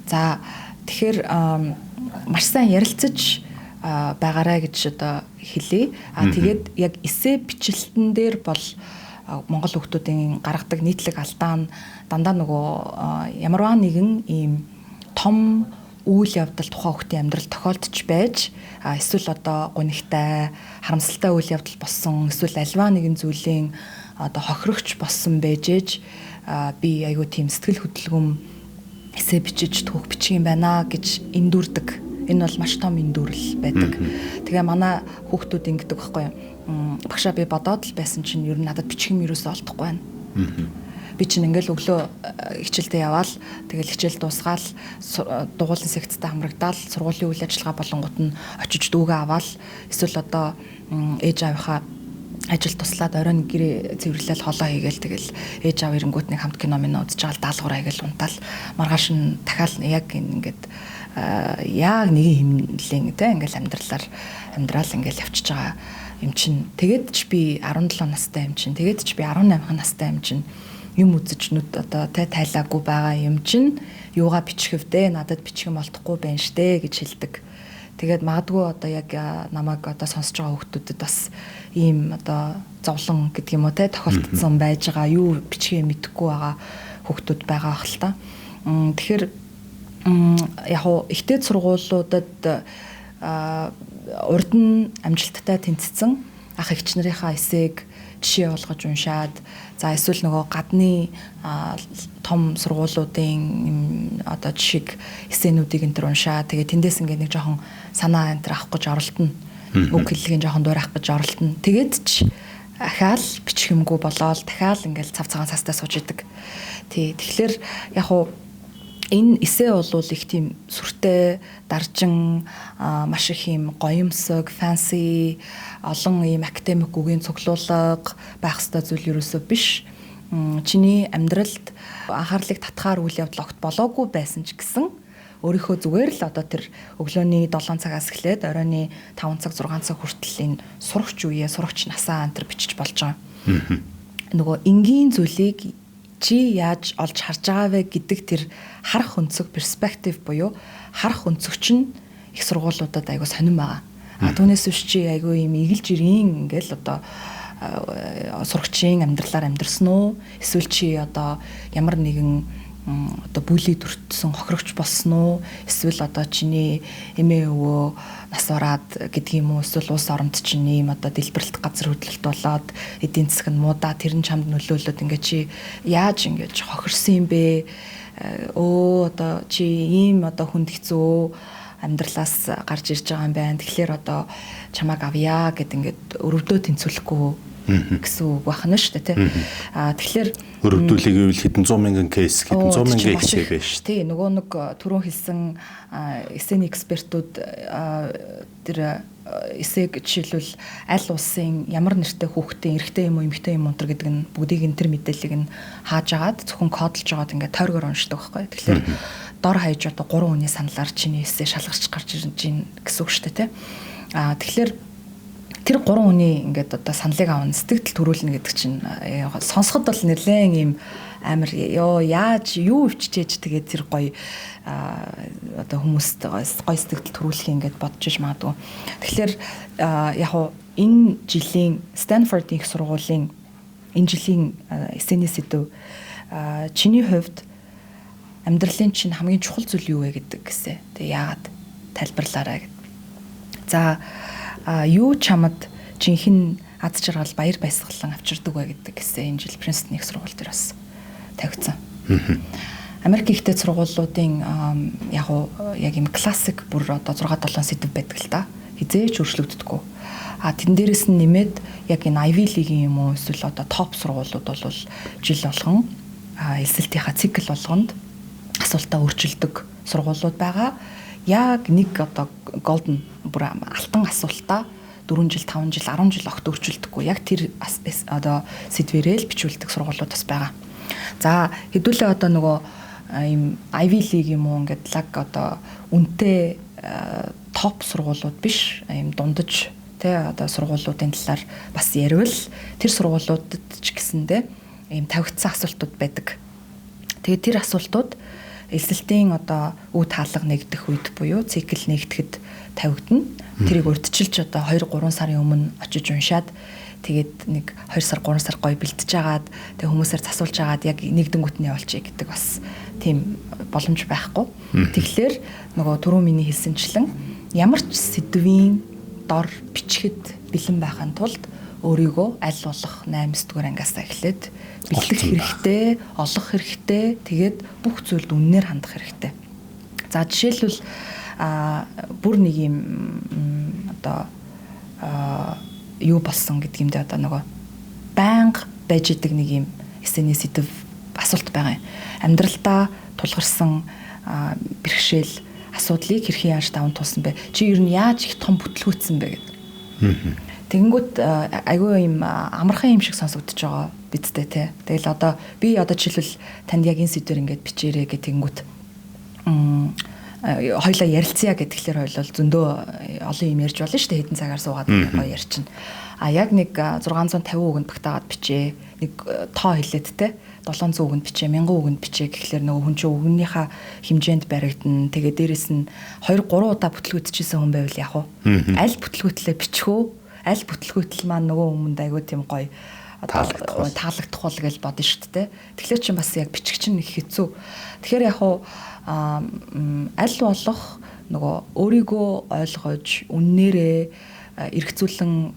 За тэгэхээр маш сайн ярилцаж байгаарай гэж одоо хэлье. Тэгээд яг эссе бичлэлтэн дээр бол Монгол хүүхдүүдийн гаргадаг нийтлэг алдаа нь дандаа нөгөө ямарваа нэгэн ийм том үйл явдал тухайн хүүхдийн амьдрал тохиолдож байж эсвэл одоо гунигтай харамсалтай үйл явдал болсон эсвэл альва нэгэн зүйлийн одоо хохирогч болсон байжээж би айгүй тийм сэтгэл хөдлөм эссе бичиж түүх бичих юм байна гэж эндүрдэг. Энэ бол маш том эндүрэл байдаг. Тэгээ манай хүүхдүүд ингэдэг байхгүй юу? Багшаа би бодоод л байсан чинь ер нь надад бичих юм ерөөсөө олдохгүй байна. Би чинь ингээл өглөө хичээлдээ яваал тэгэл хичээл дуусгаал дугуулын секцтэй хамрагдаал сургуулийн үйл ажиллагаа болонгууд нь очиж дүүгээ аваал эсвэл одоо ээж аавынхаа ажил туслаад оройн гэрээ цэвэрлэл хоолоо хийгээл тэгэл ээж аав ирэнгүүт нэг хамт кино минь үзэж байгаа даалгавраа хийгээл унтаал маргааш нь дахиад яг ингээд яг нэг хэмнэлэн тэ ингээл амьдрал ингээл явчихж байгаа юм чин тэгээд ч би 17 настай юм чин тэгээд ч би 18 настай юм чин юм үзэж нүд одоо тайлаагүй байгаа юм чин юугаа бичихвдээ надад бичих юм олдохгүй байна штэ гэж хэлдэг. Тэгээд магадгүй одоо яг намайг одоо сонсож байгаа хүүхдүүдэд бас ийм одоо зовлон гэдэг юм уу те тохиолдсон байж байгаа юу бичихээ мэдэхгүй байгаа хүүхдүүд байгаа ах л та. Тэгэхээр яг хуу ихтэй сургуулиудад урд нь амжилттай тэнцсэн ах эгч нарынхаа эсээг жишээ болгож уншаад за эсвэл нөгөө гадны том сургуулиудын одоо жишг эсээнүүдийг энэ төр уншаа тэгээ тэндээс ингээд нэг жоохон санаа энэ төр авах гэж оролдоно. Үг хэллэгийн жоохон дуурайх гэж оролдоно. Тэгээд ч ахаал бичих юмгүй болоод дахиад ингээд цав цагаан цаастай сууж идэг. Тэгэхээр яг хуу энэ эссе бол их тийм сүртэй, даржин, маш их юм гоёмсог, fancy, олон ийм академик үгийн цуглуулга байх ёстой зүйл ерөөсөө биш. Чиний амьдралд анхаарлыг татахаар үйл явдал огт болоогүй байсан ч гэсэн өөрийнхөө зүгээр л одоо тэр өглөөний 7 цагаас эхлээд оройны 5 цаг 6 цаг хүртэл энэ сурагч үеэ, сурагч насаа антер бичиж болж байгаа. Нөгөө энгийн зүйлийг чи яаж олж харж байгаа вэ гэдэг тэр харах өнцөг перспектив буюу харах өнцөгч нь их сургуулиудад айгуу сонирн байгаа. Түүнээс биш чи айгуу ийм игэлж ирийн ингээл одоо сурагчийн амьдралаар амьдрсан уу? Эсвэл чи одоо ямар нэгэн одоо бүлий төртсөн хохирогч болсон уу? Эсвэл одоо чиний эмээ өвөө нас бараад гэдэг юм уу? Эсвэл улс оронд чинь ийм одоо дэлбэрэлт газар хөдлөлт болоод эдийн засаг нь муудаа тэрэн чамд нөлөөлөд ингээ чи яаж ингэж хохирсон юм бэ? Одоо чи ийм одоо хүнд хэцүү амьдралаас гарч ирж байгаа юм байна. Тэгэхээр одоо чамааг авъя гэд ингээд өрөвдөө тэнцвэрлэхгүй гэсэн үг байна шүү дээ тий. Тэгэхээр өрөвдүүлэх гэвэл хэдэн 100 мянган кейс, хэдэн 100 мянган кейс байж шүү. Тий, нөгөө нэг түрүүн хэлсэн эсэний экспертүүд тэр эсэг жишээлбэл аль улсын ямар нэртэй хүүхдийн эрэгтэй юм уу эмэгтэй юм уу гэдэг нь бүгдийг энэ тэр мэдээллийг нь хааж агаад зөвхөн кодлж агаад ингээд тойргоор уншдаг байхгүй. Тэгэхээр дор хаяж одоо 3 хүний саналаар чиний эсээ шалгарч гарч ирж гин гэсэн үг шүү дээ тий. Тэгэхээр тэр 3 хүний ингээд одоо саналыг авна сэтгэл төрүүлнэ гэдэг чинь сонсоход бол нэлээд ийм амар яаж юу өвччээж тэгээд тэр гоё одоо хүмүүст гоё сэтгэл төрүүлэх ингээд бодож иж магадгүй. Тэгэхээр яг уу энэ жилийн Stanford-ийн их сургуулийн энэ жилийн эсэний сэдв чиний хувьд амьдралын чинь хамгийн чухал зүйл юу вэ гэдэг гэсэн. Тэгээ яагаад тайлбарлаарай гэд. За юу чамд жинхэнэ аз жаргал баяр баясгалан авчирдаг вэ гэдэг гэсэн энэ жил Princeton их сургууль дээр бас тавигдсан. Америк ихтэй сургуулиудын яг юм классик бүр одоо 6-7 сэдв байдаг л та. Хизээч өөрчлөгддөггүй. Тэн дээрээс нь нэмээд яг энэ Ivy League-ийн юм уу эсвэл одоо топ сургуулиуд бол жил болгон элсэлтийнхаа цикл болгонд асуултаа өөрчилдөг сургуулиуд байгаа. Яг нэг одоо golden бүр алтан асуултаа 4 жил, 5 жил, 10 жил огт өөрчилдөггүй. Яг тэр одоо сэдвэрэл бичүүлдэг сургуулиуд бас байгаа. За хэдүүлээ одоо нөгөө ийм Ivy League юм уу ингээд лаг одоо үнэтэй топ сургуулиуд биш, ийм дундаж тэ одоо сургуулиудын талаар бас ярил тэр сургуулиудад ч гэсэндээ ийм тавигдсан асуултууд байдаг. Тэгээд тэр асуултууд эсэлтийн одоо үе хаалга нэгдэх үед буюу цикл нэгдэхэд тавигдана. Тэрийг урьдчилж одоо 2-3 сарын өмнө очиж уншаад тэгээд нэг 2 сар 3 сар гоё бэлтэж агаад тэг хүмүүсээр засуулж агаад яг нэгдэнгүүт нь явуулчих гэдэг бас тийм боломж байхгүй. Тэгэхээр нөгөө түрүү миний хэлсэнчлэн ямар ч сэдвийн дор бичгэд бэлэн байхын тулд өөрийгөө аль болох 8-р ангиасаа эхлээд бэлтгэх хэрэгтэй, олох хэрэгтэй, тэгээд бүх зүйлд үннээр хандах хэрэгтэй. За жишээлбэл бүр нэг юм одоо юу болсон гэдгиймдээ одоо нөгөө байнга байж идэг нэг юм эсэний сэдв асуулт байгаа юм. Амьдралдаа тулгарсан бэрхшээл асуудлыг хэрхэн яаж даван туулсан бэ? Чи ер нь яаж их том бүтлгүүцсэн бэ гэдэг. Тэгэнгүүт айгүй юм амархан юм шиг сонсогдож байгаа бидтэй те. Тэгэл одоо би одоо жишээлбэл танд яг энэ сэдвэр ингээд бичээрэй гэх тэгэнгүүт хоёлаа ярилцъя гэдгээр хоёлол зөндөө олон юм ярьж болно шүү дээ. Хэдэн цагаар суугаад гоё ярьчин. Яг нэг 650 үгэнд багтаагаад бичээ. Нэг тоо хэлээд те 700 үгэнд бичээ, 1000 үгэнд бичээ гэхлээр нөгөө хүн чинь үгнийхээ хэмжээнд баригдана. Тэгээ дээрэс нь 2-3 удаа бүтлгүүтчихсэн хүн байвал яг уу. Аль бүтлгүүтлээ бичихөө, аль бүтлгүүтэл маань нөгөө хүмүүнд айгүй тийм гоё таалагдах бол гэж бодно шүү дээ. Тэгэхээр чинь бас яг бичих чинь их хэцүү. Тэгэхээр яг уу аль болох нөгөө өөрийгөө ойлгож үннээрээ эргцүүлэн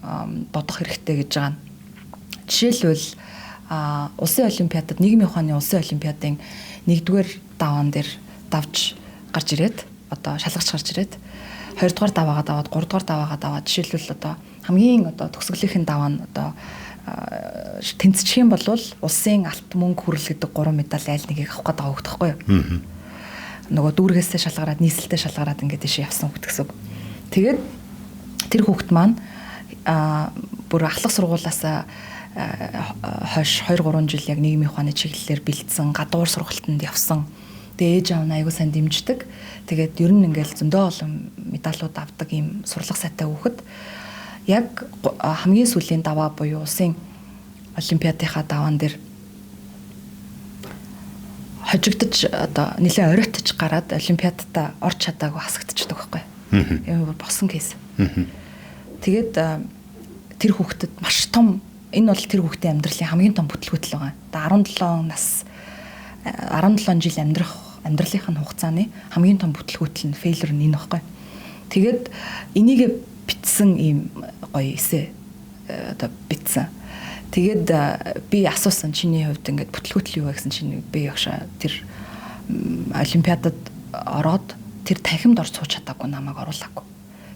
бодох хэрэгтэй гэж байгаа. Жишээлбэл улсын олимпиадад нийгмийн ухааны улсын олимпиадын 1-р даваан дээр давж гарч ирээд одоо шалгаж гарч ирээд 2-р даваагаа даваад 3-р даваагаа даваад жишээлбэл одоо хамгийн одоо төгсгөлийн даваа нь одоо тэнцчих юм бол улсын алт мөнгө хүрэл гэдэг 3 медаль аль нэгийг авах гэдэг байгаа байхгүй юу? Нөгөө дүүргээсээ шалгараад нийслэлтэй шалгараад ингээд тийш явсан хүүхд гэсэн. Тэгээд тэр хүүхд маань бүр ахлах сургуулаасаа хойш 2-3 жил яг нийгмийн ухааны чиглэлээр бэлдсэн, гадуур сургалтанд явсан. Тэгээ ээж аав нь аягүй сайн дэмждэг. Тэгээд ер нь ингээл зөндөө олон медалууд авдаг ийм сурлага сайтай хүүхэд. Яг хамгийн сүүлийн даваа буюу улсын олимпиадынхаа даваан дээр хожигдож одоо нэлээд оройтож гараад олимпиадтаа орч чадаагүй хасагдчихдаг байхгүй. Ийм босон кейс. Тэгээд тэр хүүхдэд маш том энэ бол тэр хүүхдийн амьдралын хамгийн том бүтлгүүтэл байгаа. Одоо 17 жил амьдралынх нь хугацааны хамгийн том бүтлгүүтэл нь фейлер нь энэ байхгүй. Тэгээд энийг битсэн ийм гоё эсэ одоо битсэн. Тэгээд би асуусан чиний хувьд ингээд бүтлгүүтэл юу вэ гэсэн чинь би ягшаа тэр олимпиадад ороод тэр танхимд орж сууж чадаагүй намайг оруулаагүй.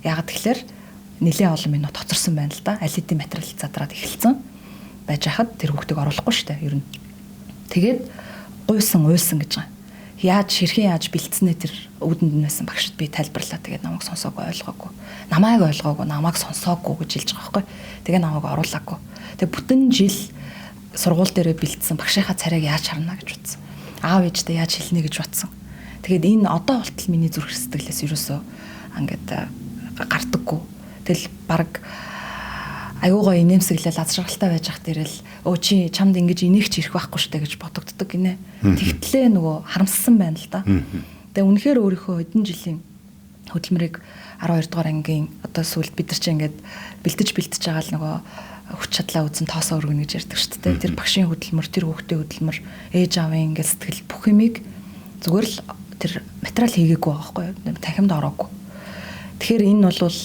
Яагаад тэгэхээр нэлээд олон минут тоцорсон байна л да. Аль хэдийн материал задраад эхэлсэн байж хахад тэр хүүхдийг оруулахгүй шүү дээ ер нь. Тэгээд уйлсан гэж байгаа. Хэрхэн яаж бэлдснээ тэр үүдэнд нь байсан багшд би тайлбарлаа. Тэгээд намайг сонсоогүй ойлгоогүй. Намайг ойлгоогүй, намайг сонсоогүй гэж хэлж байгаа байхгүй. Тэгээд намайг оруулаагүй. Тэгээд бүтэн жил сургууль дээрээ бэлдсэн багшийнхаа царайг яаж харна гэж бодсон. Аав ээжтэй яаж хэлнэ гэж бодсон. Тэгээд энэ одоо болтол миний зүрх сэтгэлээс ерөөсөө ингээд гардаггүй. Тэгэл баг аюугаа инээмсэглэл аз жаргалтай байж ах дээрэл чи чамд ингэж инех ч ирэх байхгүй штэ гэж бодогддог гинэ. Тэгтлээ нөгөө харамссан байна л да. Тэгээ үнэхээр өөрийнхөө хэдэн жилийн хөдөлмөрийг 12 дугаар ангийн одоо сүүлд бид нар чи ингээд бэлдэж байгаа л нөгөө хүч чадлаа үзэн тоосоо өргөнө гэж ярьдаг штэ. Тэр багшийн хөдөлмөр, тэр хүүхдийн хөдөлмөр, ээж аавын ингээд сэтгэл бүх юмыг зүгээр л тэр материал хийгээгүй байгаа байхгүй. Танхимд ороогүй. Тэгэхээр энэ бол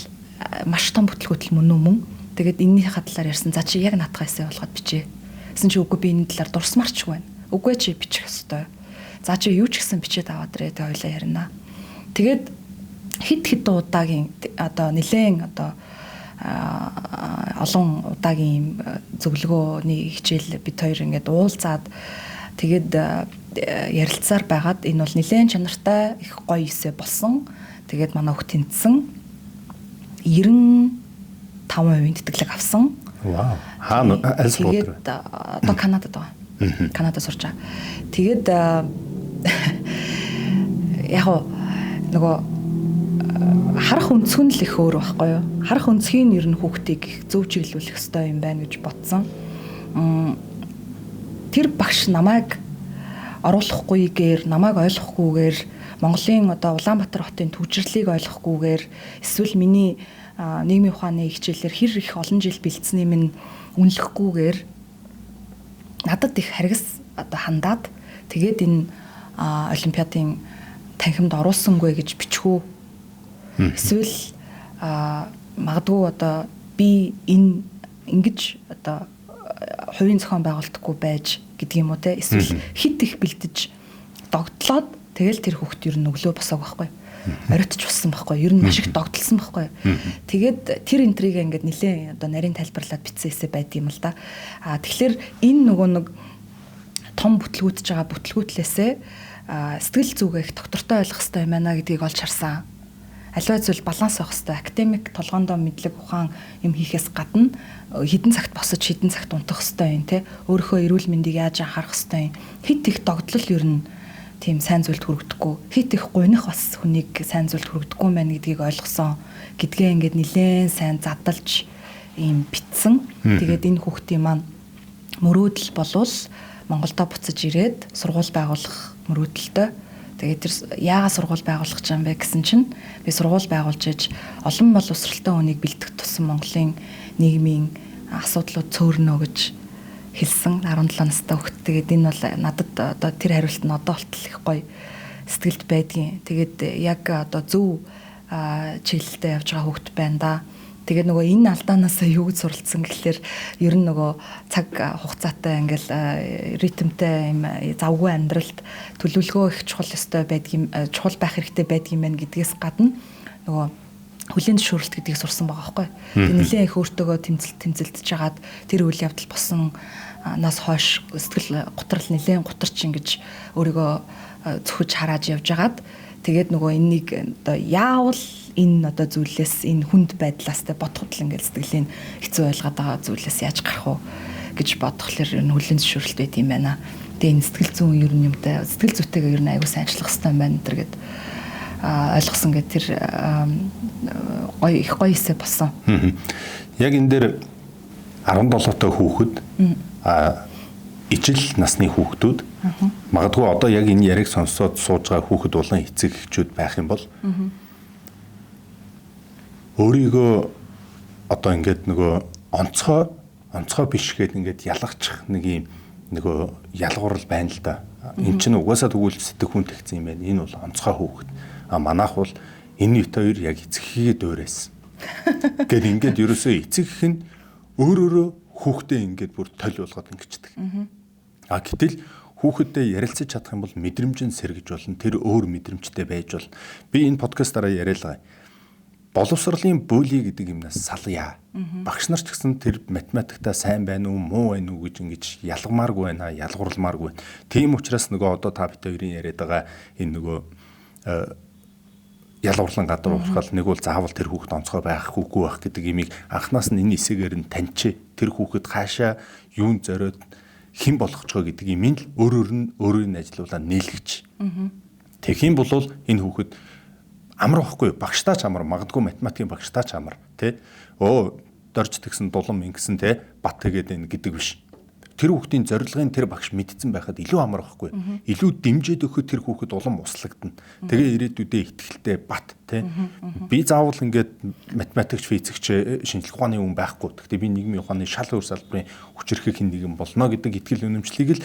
маш том бүтлгүүтэл мөн. Тэгээд энэнийхээ талаар ярьсан. За чи яг наадах эсэ болгоод бичээ. Гэсэн чи үгүй би энэ талаар дурсмарч байна. Үгүй чи бичих ёстой. За чи юу ч гэсэн бичээд аваад ирээ тэ хоёлаа ярина. Тэгээд хит удаагийн одоо нэлээд одоо олон удаагийн зөвлөгөөний хичээл бид хоёр ингээд уулзаад тэгээд ярилцсаар байгаад энэ бол нэлээд чанартай их гоё эсэ болсон. Тэгээд манай хөх тэнцсэн 95% тэтгэлэг авсан. Вау. Хаана аль сургууль? Тэгээд одоо Канадад байгаа. Канадад сурч байгаа. Тэгээд яг нөгөө харах өнцгөн л их өөр байхгүй юу? Харах өнцгийг ер нь хүүхдийг зөв чиглүүлэх ёстой юм байна гэж бодсон. Тэр багш намайг оруулахгүйгээр, намайг ойлгохгүйгээр, Монголын одоо Улаанбаатар хотын төвчрлийг ойлгохгүйгээр, эсвэл миний нийгмийн ухааны хичээлээр хэр их олон жил бэлдсэний минь үнэлэхгүйгээр надад их харгас одоо хандаад тэгээд энэ олимпиадын танхимд оруулсангүй гэж бичгүү. Эсвэл магадгүй одоо би энэ ингэж одоо хувийн зохион байгуулалтгүй байж гэдэг юм уу те, эсвэл хит их бэлдэж догтлоод тэгэл тэр хүүхд ер нь өглөө босоог байхгүй, оройтч болсон байхгүй, ер нь маш их догтлсон байхгүй. Тэгээд тэр энтриг ингээд нэлээ одоо нарийн тайлбарлаад бичсэн эсэ байд юм л да. Тэгэхээр энэ нөгөө нэг том бүтлгүүтж байгаа бүтлгүүтлээсээ сэтгэл зүгээ их доктортой ойлгох хэрэгтэй юм байна гэдгийг олж харсан. Аливаа зүйл баланс авах хэрэгтэй. Академик толгоондоо мэдлэг ухаан юм хийхээс гадна хідэн цагт босож хідэн цагт унтах хэрэгтэй юм те. Өөрийнхөө эрүүл мэндийг яаж анхаарах хэрэгтэй юм. Хит их догтлол ер нь тийм сайн зүйлд хүргэдэггүй. Хит их гуйнах бас хүнийг сайн зүйлд хүргэдэггүй юм байна гэдгийг ойлгосон. Гэдгээ ингээд нилээн сайн задалж ийм битсэн. Тэгээд энэ хүүхдийн маань мөрөөдөл болвол Монголдо буцаж ирээд сургууль байгуулах мөрөөдөлтөй. Тэгээд тэр яагаад сургууль байгуулах гэж юм бэ гэсэн чинь би сургууль байгуулж иж олон боловсралтай хүнийг бэлдэх тусам Монголын нийгмийн асуудлууд цөөрнө гэж хэлсэн 17 настай хүүхэд. Тэгээд энэ бол надад одоо тэр хариулт нь одоо болтол их гоё сэтгэлд байдгийн. Тэгээд яг одоо зөв чиглэлтэй явж байгаа хүүхэд байна да. Тэгээд нөгөө энэ алдаанаасаа юу гэж суралцсан гэхэлэр ер нь нөгөө цаг хугацаатай ингээл ритмтэй юм завгүй амьдралд төлөвлөгөө их чухал ёстой байдгийн, чухал байх хэрэгтэй байдгийн байна гэдгээс гадна нөгөө хүлээн зөвшөөрөлт гэдгийг сурсан байгаа байхгүй. Тэгээд нэлээд их өөртөөгөө тэмцэлдэж жагаад тэр үйл явдал босон нас хойш сэтгэл готрол нэлээд гутарч ингэж өөрийгөө зөвхөж харааж явж жагаад тэгээд нөгөө энэнийг одоо яавал энэ одоо зүйлээс энэ хүнд байдлаас тэ бодоход л ингээд сэтгэлийн хэцүү ойлгоод байгаа зүйлээс яаж гарах вэ гэж бодхолоор ер нь хүлээн зөвшөөрөлт байт юм байна. Тэгээ энэ сэтгэл зүйн ер нь юмтай сэтгэл зүйтэйгээ ер нь аягүй сайнчлах хэрэгтэй юм байна энэ гэд ойлгосон гэд тэр гоё их гоё эсэ болсон. Яг энэ дээр 17 той хүүхэд ижил насны хүүхдүүд магадгүй одоо яг энэ яриг сонсоод сууж байгаа хүүхэд болон эцэг эхчүүд байх юм бол өөрийгөө одоо ингээд нөгөө онцгой биш гээд ингээд ялгачих нэг юм нөгөө ялгуурал байна л да. Энд чинь угаасаа тэгвэл сэтгэх хүн тэгсэн юм байна. Энэ бол онцгой хүүхэд. Манайх бол энэ ит хоёр яг эцэгхийгээ дуурайсан. Гэт ингээд ерөөсөө эцэгх нь өөрөөрөө хүүхдээ ингээд бүр толь болгоод ингэчдэг. Гэтэл хүүхэдтэй ярилцаж чадах юм бол мэдрэмжэн сэргэж болно. Тэр өөр мэдрэмжтэй байж болно. Би энэ подкастаараа яриалгаа. Боловсролын бүли гэдэг юмнаас салъя. Багш нар ч гэсэн тэр математиктаа сайн байна уу, муу байна уу гэж ингэж ялгамааргүй байна, ялгуурлмааргүй байна. Тийм учраас нөгөө одоо та бит хоёрын яриад байгаа энэ нөгөө ялгуурлан гадар уурхал нэг бол заавал тэр хүүхэд онцгой байх хүүгүй байх гэдэг имийг анханаас нь энэ хэсгээр нь таньчээ. Тэр хүүхэд хаашаа юунд зориод хэн болох ч гэдэг имийг л өөрөөр нь ажиллуулаад нийлгэж. Тэгэх юм бол энэ хүүхэд амар واخгүй багштаа ч амар магадгүй математикийн багштаа ч амар тий дорж тэгсэн дулам ингэсэн тий бат тэгээд энэ гэдэг биш. Тэр хүүхдийн зорилгын тэр багш мэдсэн байхад илүү амар واخгүй. Илүү дэмжиж өгөхөд тэр хүүхэд улам услагдана. Тэгээ ирээдүйдээ ихтгэлтэй бат тий. Би заавал ингээд математикч, физикч, шинжлэх ухааны хүн байхгүй. Гэхдээ би нийгмийн ухааны шал өөр салбарын хүчирхэг хин нэгэн болно гэдэг итгэл үнэмшлийг л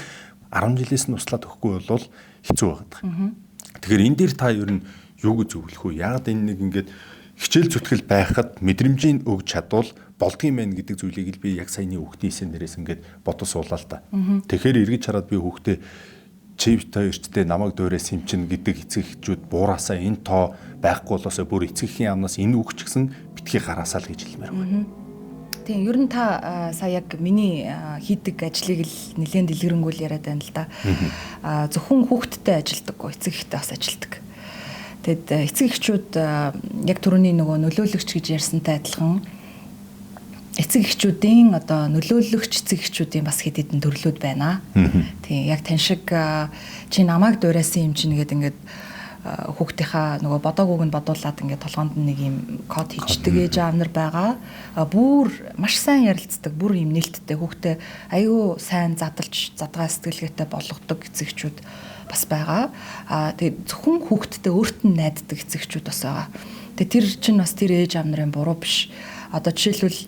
10 жилээс нь услаад өгөхгүй бол хэцүү байгаа. Тэгэхээр энэ дээр та ер нь юу гэж зөвлөх вэ? Яг энэ нэг ингээд хичээл зүтгэл байхад мэдрэмжийг өгч чадвал болдгийм байх гэдэг зүйлийг л би яг саяны хүүхдийн эсэн дээрээс ингээд бодож суулаа л та. Тэгэхээр эргэж хараад би хүүхдээ чивтэй эрчтэй намайг дуурайс юм чин гэдэг эцэг эхчүүд буураасаа энэ тоо байхгүй болоосоо бүр эцэг эхийн амнаас энэ үг ч гэсэн битгий гараасаа л гэж хэлмээр байна. Тийм ер нь та сая яг миний хийдэг ажлыг л нэлээд дэлгэрэнгүй яриад байна л да. Зөвхөн хүүхдтэй ажилдаггүй эцэг эхтэй бас ажилдаг. Тэгэд эцэг эхчүүд яг түрүүний нөгөө нөлөөлөгч гэж ярьсантай адилхан эцэг эхчүүдийн одоо нөлөөлөгч эцэг эхчүүдийн бас хэд хэдэн төрлүүд байна. Тийм яг тань шиг чи намайг дуурайсан юм чинь гэдэг ингээд хүүхдийнхаа нөгөө бодоогүйг нь бодуулаад ингээд толгоонд нэг юм код хийждэг ээж аав нар байгаа. Бүр маш сайн ярилцдаг, бүр юм нээлттэй хүүхдээ аюу сайн задгаа сэтгэлгээтэй болгодог эцэгчүүд бас байгаа. Тэгээд зөвхөн хүүхдтэй өөрт нь найддаг эцэгчүүд бас байгаа. Тэгээд тэр чинь бас тэр ээж аав нарын буруу биш. Одоо жишээлбэл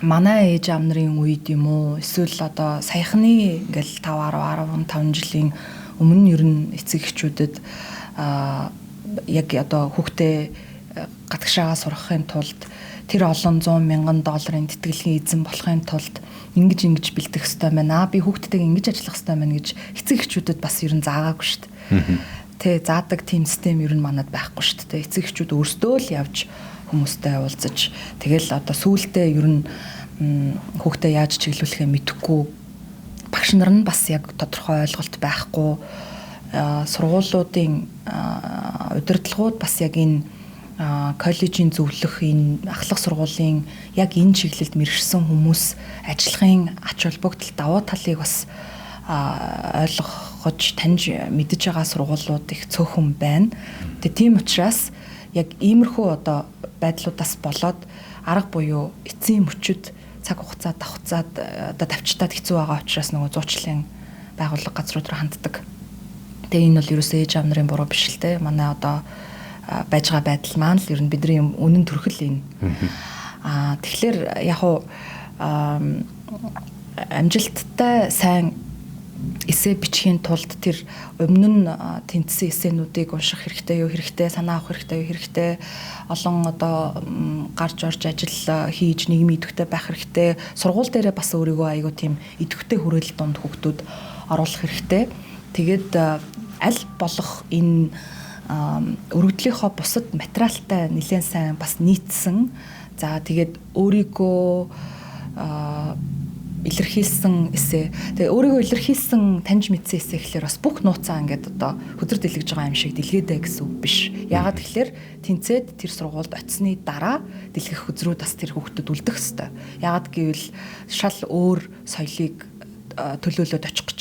манай ээж аав нарын үед юм уу эсвэл одоо саяхны ингээл 5 10 15 жилийн өмнө ер нь эцэг эхчүүдэд яг одоо хүүхдээ гадагшаагаа сургахын тулд тэр олон 100 мянган долларын тэтгэлгийн эзэн болохын тулд ингэж бэлдэх хэрэгтэй байна. Би хүүхдтэйгээ ингэж ажиллах хэрэгтэй байна гэж эцэг эхчүүдэд бас ер нь заагаагүй шүү дээ. Тэ заадаг тийм систем ер нь манад байхгүй шүү дээ. Эцэг эхчүүд өөрсдөө л явж хүмүүстэй уулзаж тэгэл одоо сүүлдээ ер нь хүүхдээ яаж чиглүүлэхээ мэдэхгүй багш нар нь бас яг тодорхой ойлголт байхгүй сургуулиудын удирдлагууд бас яг энэ коллежийн зөвлөх энэ ахлах сургуулийн яг энэ чиглэлд мэргэшсэн хүмүүс ажиллахын ач холбогдол давуу талыг бас ойлгож таньж мэдж байгаа сургуулиуд их цөөхөн байна. Тэгээ тийм учраас яг иймэрхүү одоо байдлуудаас болоод арга буюу эцсийн мөчөд цаг хугацаа давхцаад одоо тавчтаад хэцүү байгаа учраас нөгөө зуучлалын байгууллага газрууд руу ханддаг. Тэгээ энэ бол ерөөсөө ээж аав нарын буруу биш л те. Манай одоо байж байгаа байдал маань л ер нь бидний үнэн төрхөл энэ. Тэгэхээр яг уу амжилттай сайн эссе бичихийн тулд тэр өмнө нь тэнцсэн эссенүүдийг унших хэрэгтэй юу хэрэгтэй, санаа авах хэрэгтэй юу хэрэгтэй, олон одоо гарч орж ажил хийж нийгмийн идэвхтэй байх хэрэгтэй, сургууль дээрээ бас өөрийгөө аягүй тийм идэвхтэй хүрээлэл донд хүүхдүүд оруулах хэрэгтэй. Тэгээд аль болох энэ өргөдлийнхоо бусад материалтай нэлээд сайн бас нийцсэн. За тэгээд өөрийгөө илэрхийлсэн эссе. Тэгээ өөрийгөө илэрхийлсэн таньж мэдсэн эссе гэхэлэр бас бүх нууцаа ингээд одоо хөдөр дэлгэж байгаа юм шиг дэлгээдэй гэсэн үг биш. Яагаад тэгэхээр тэнцээд тэр сургуульд очисны дараа дэлгэх хөзрүүд бас тэр хүүхдэд үлдэх хэвээр. Яагаад гэвэл шал өөр соёлыг төлөөлөд очих гэж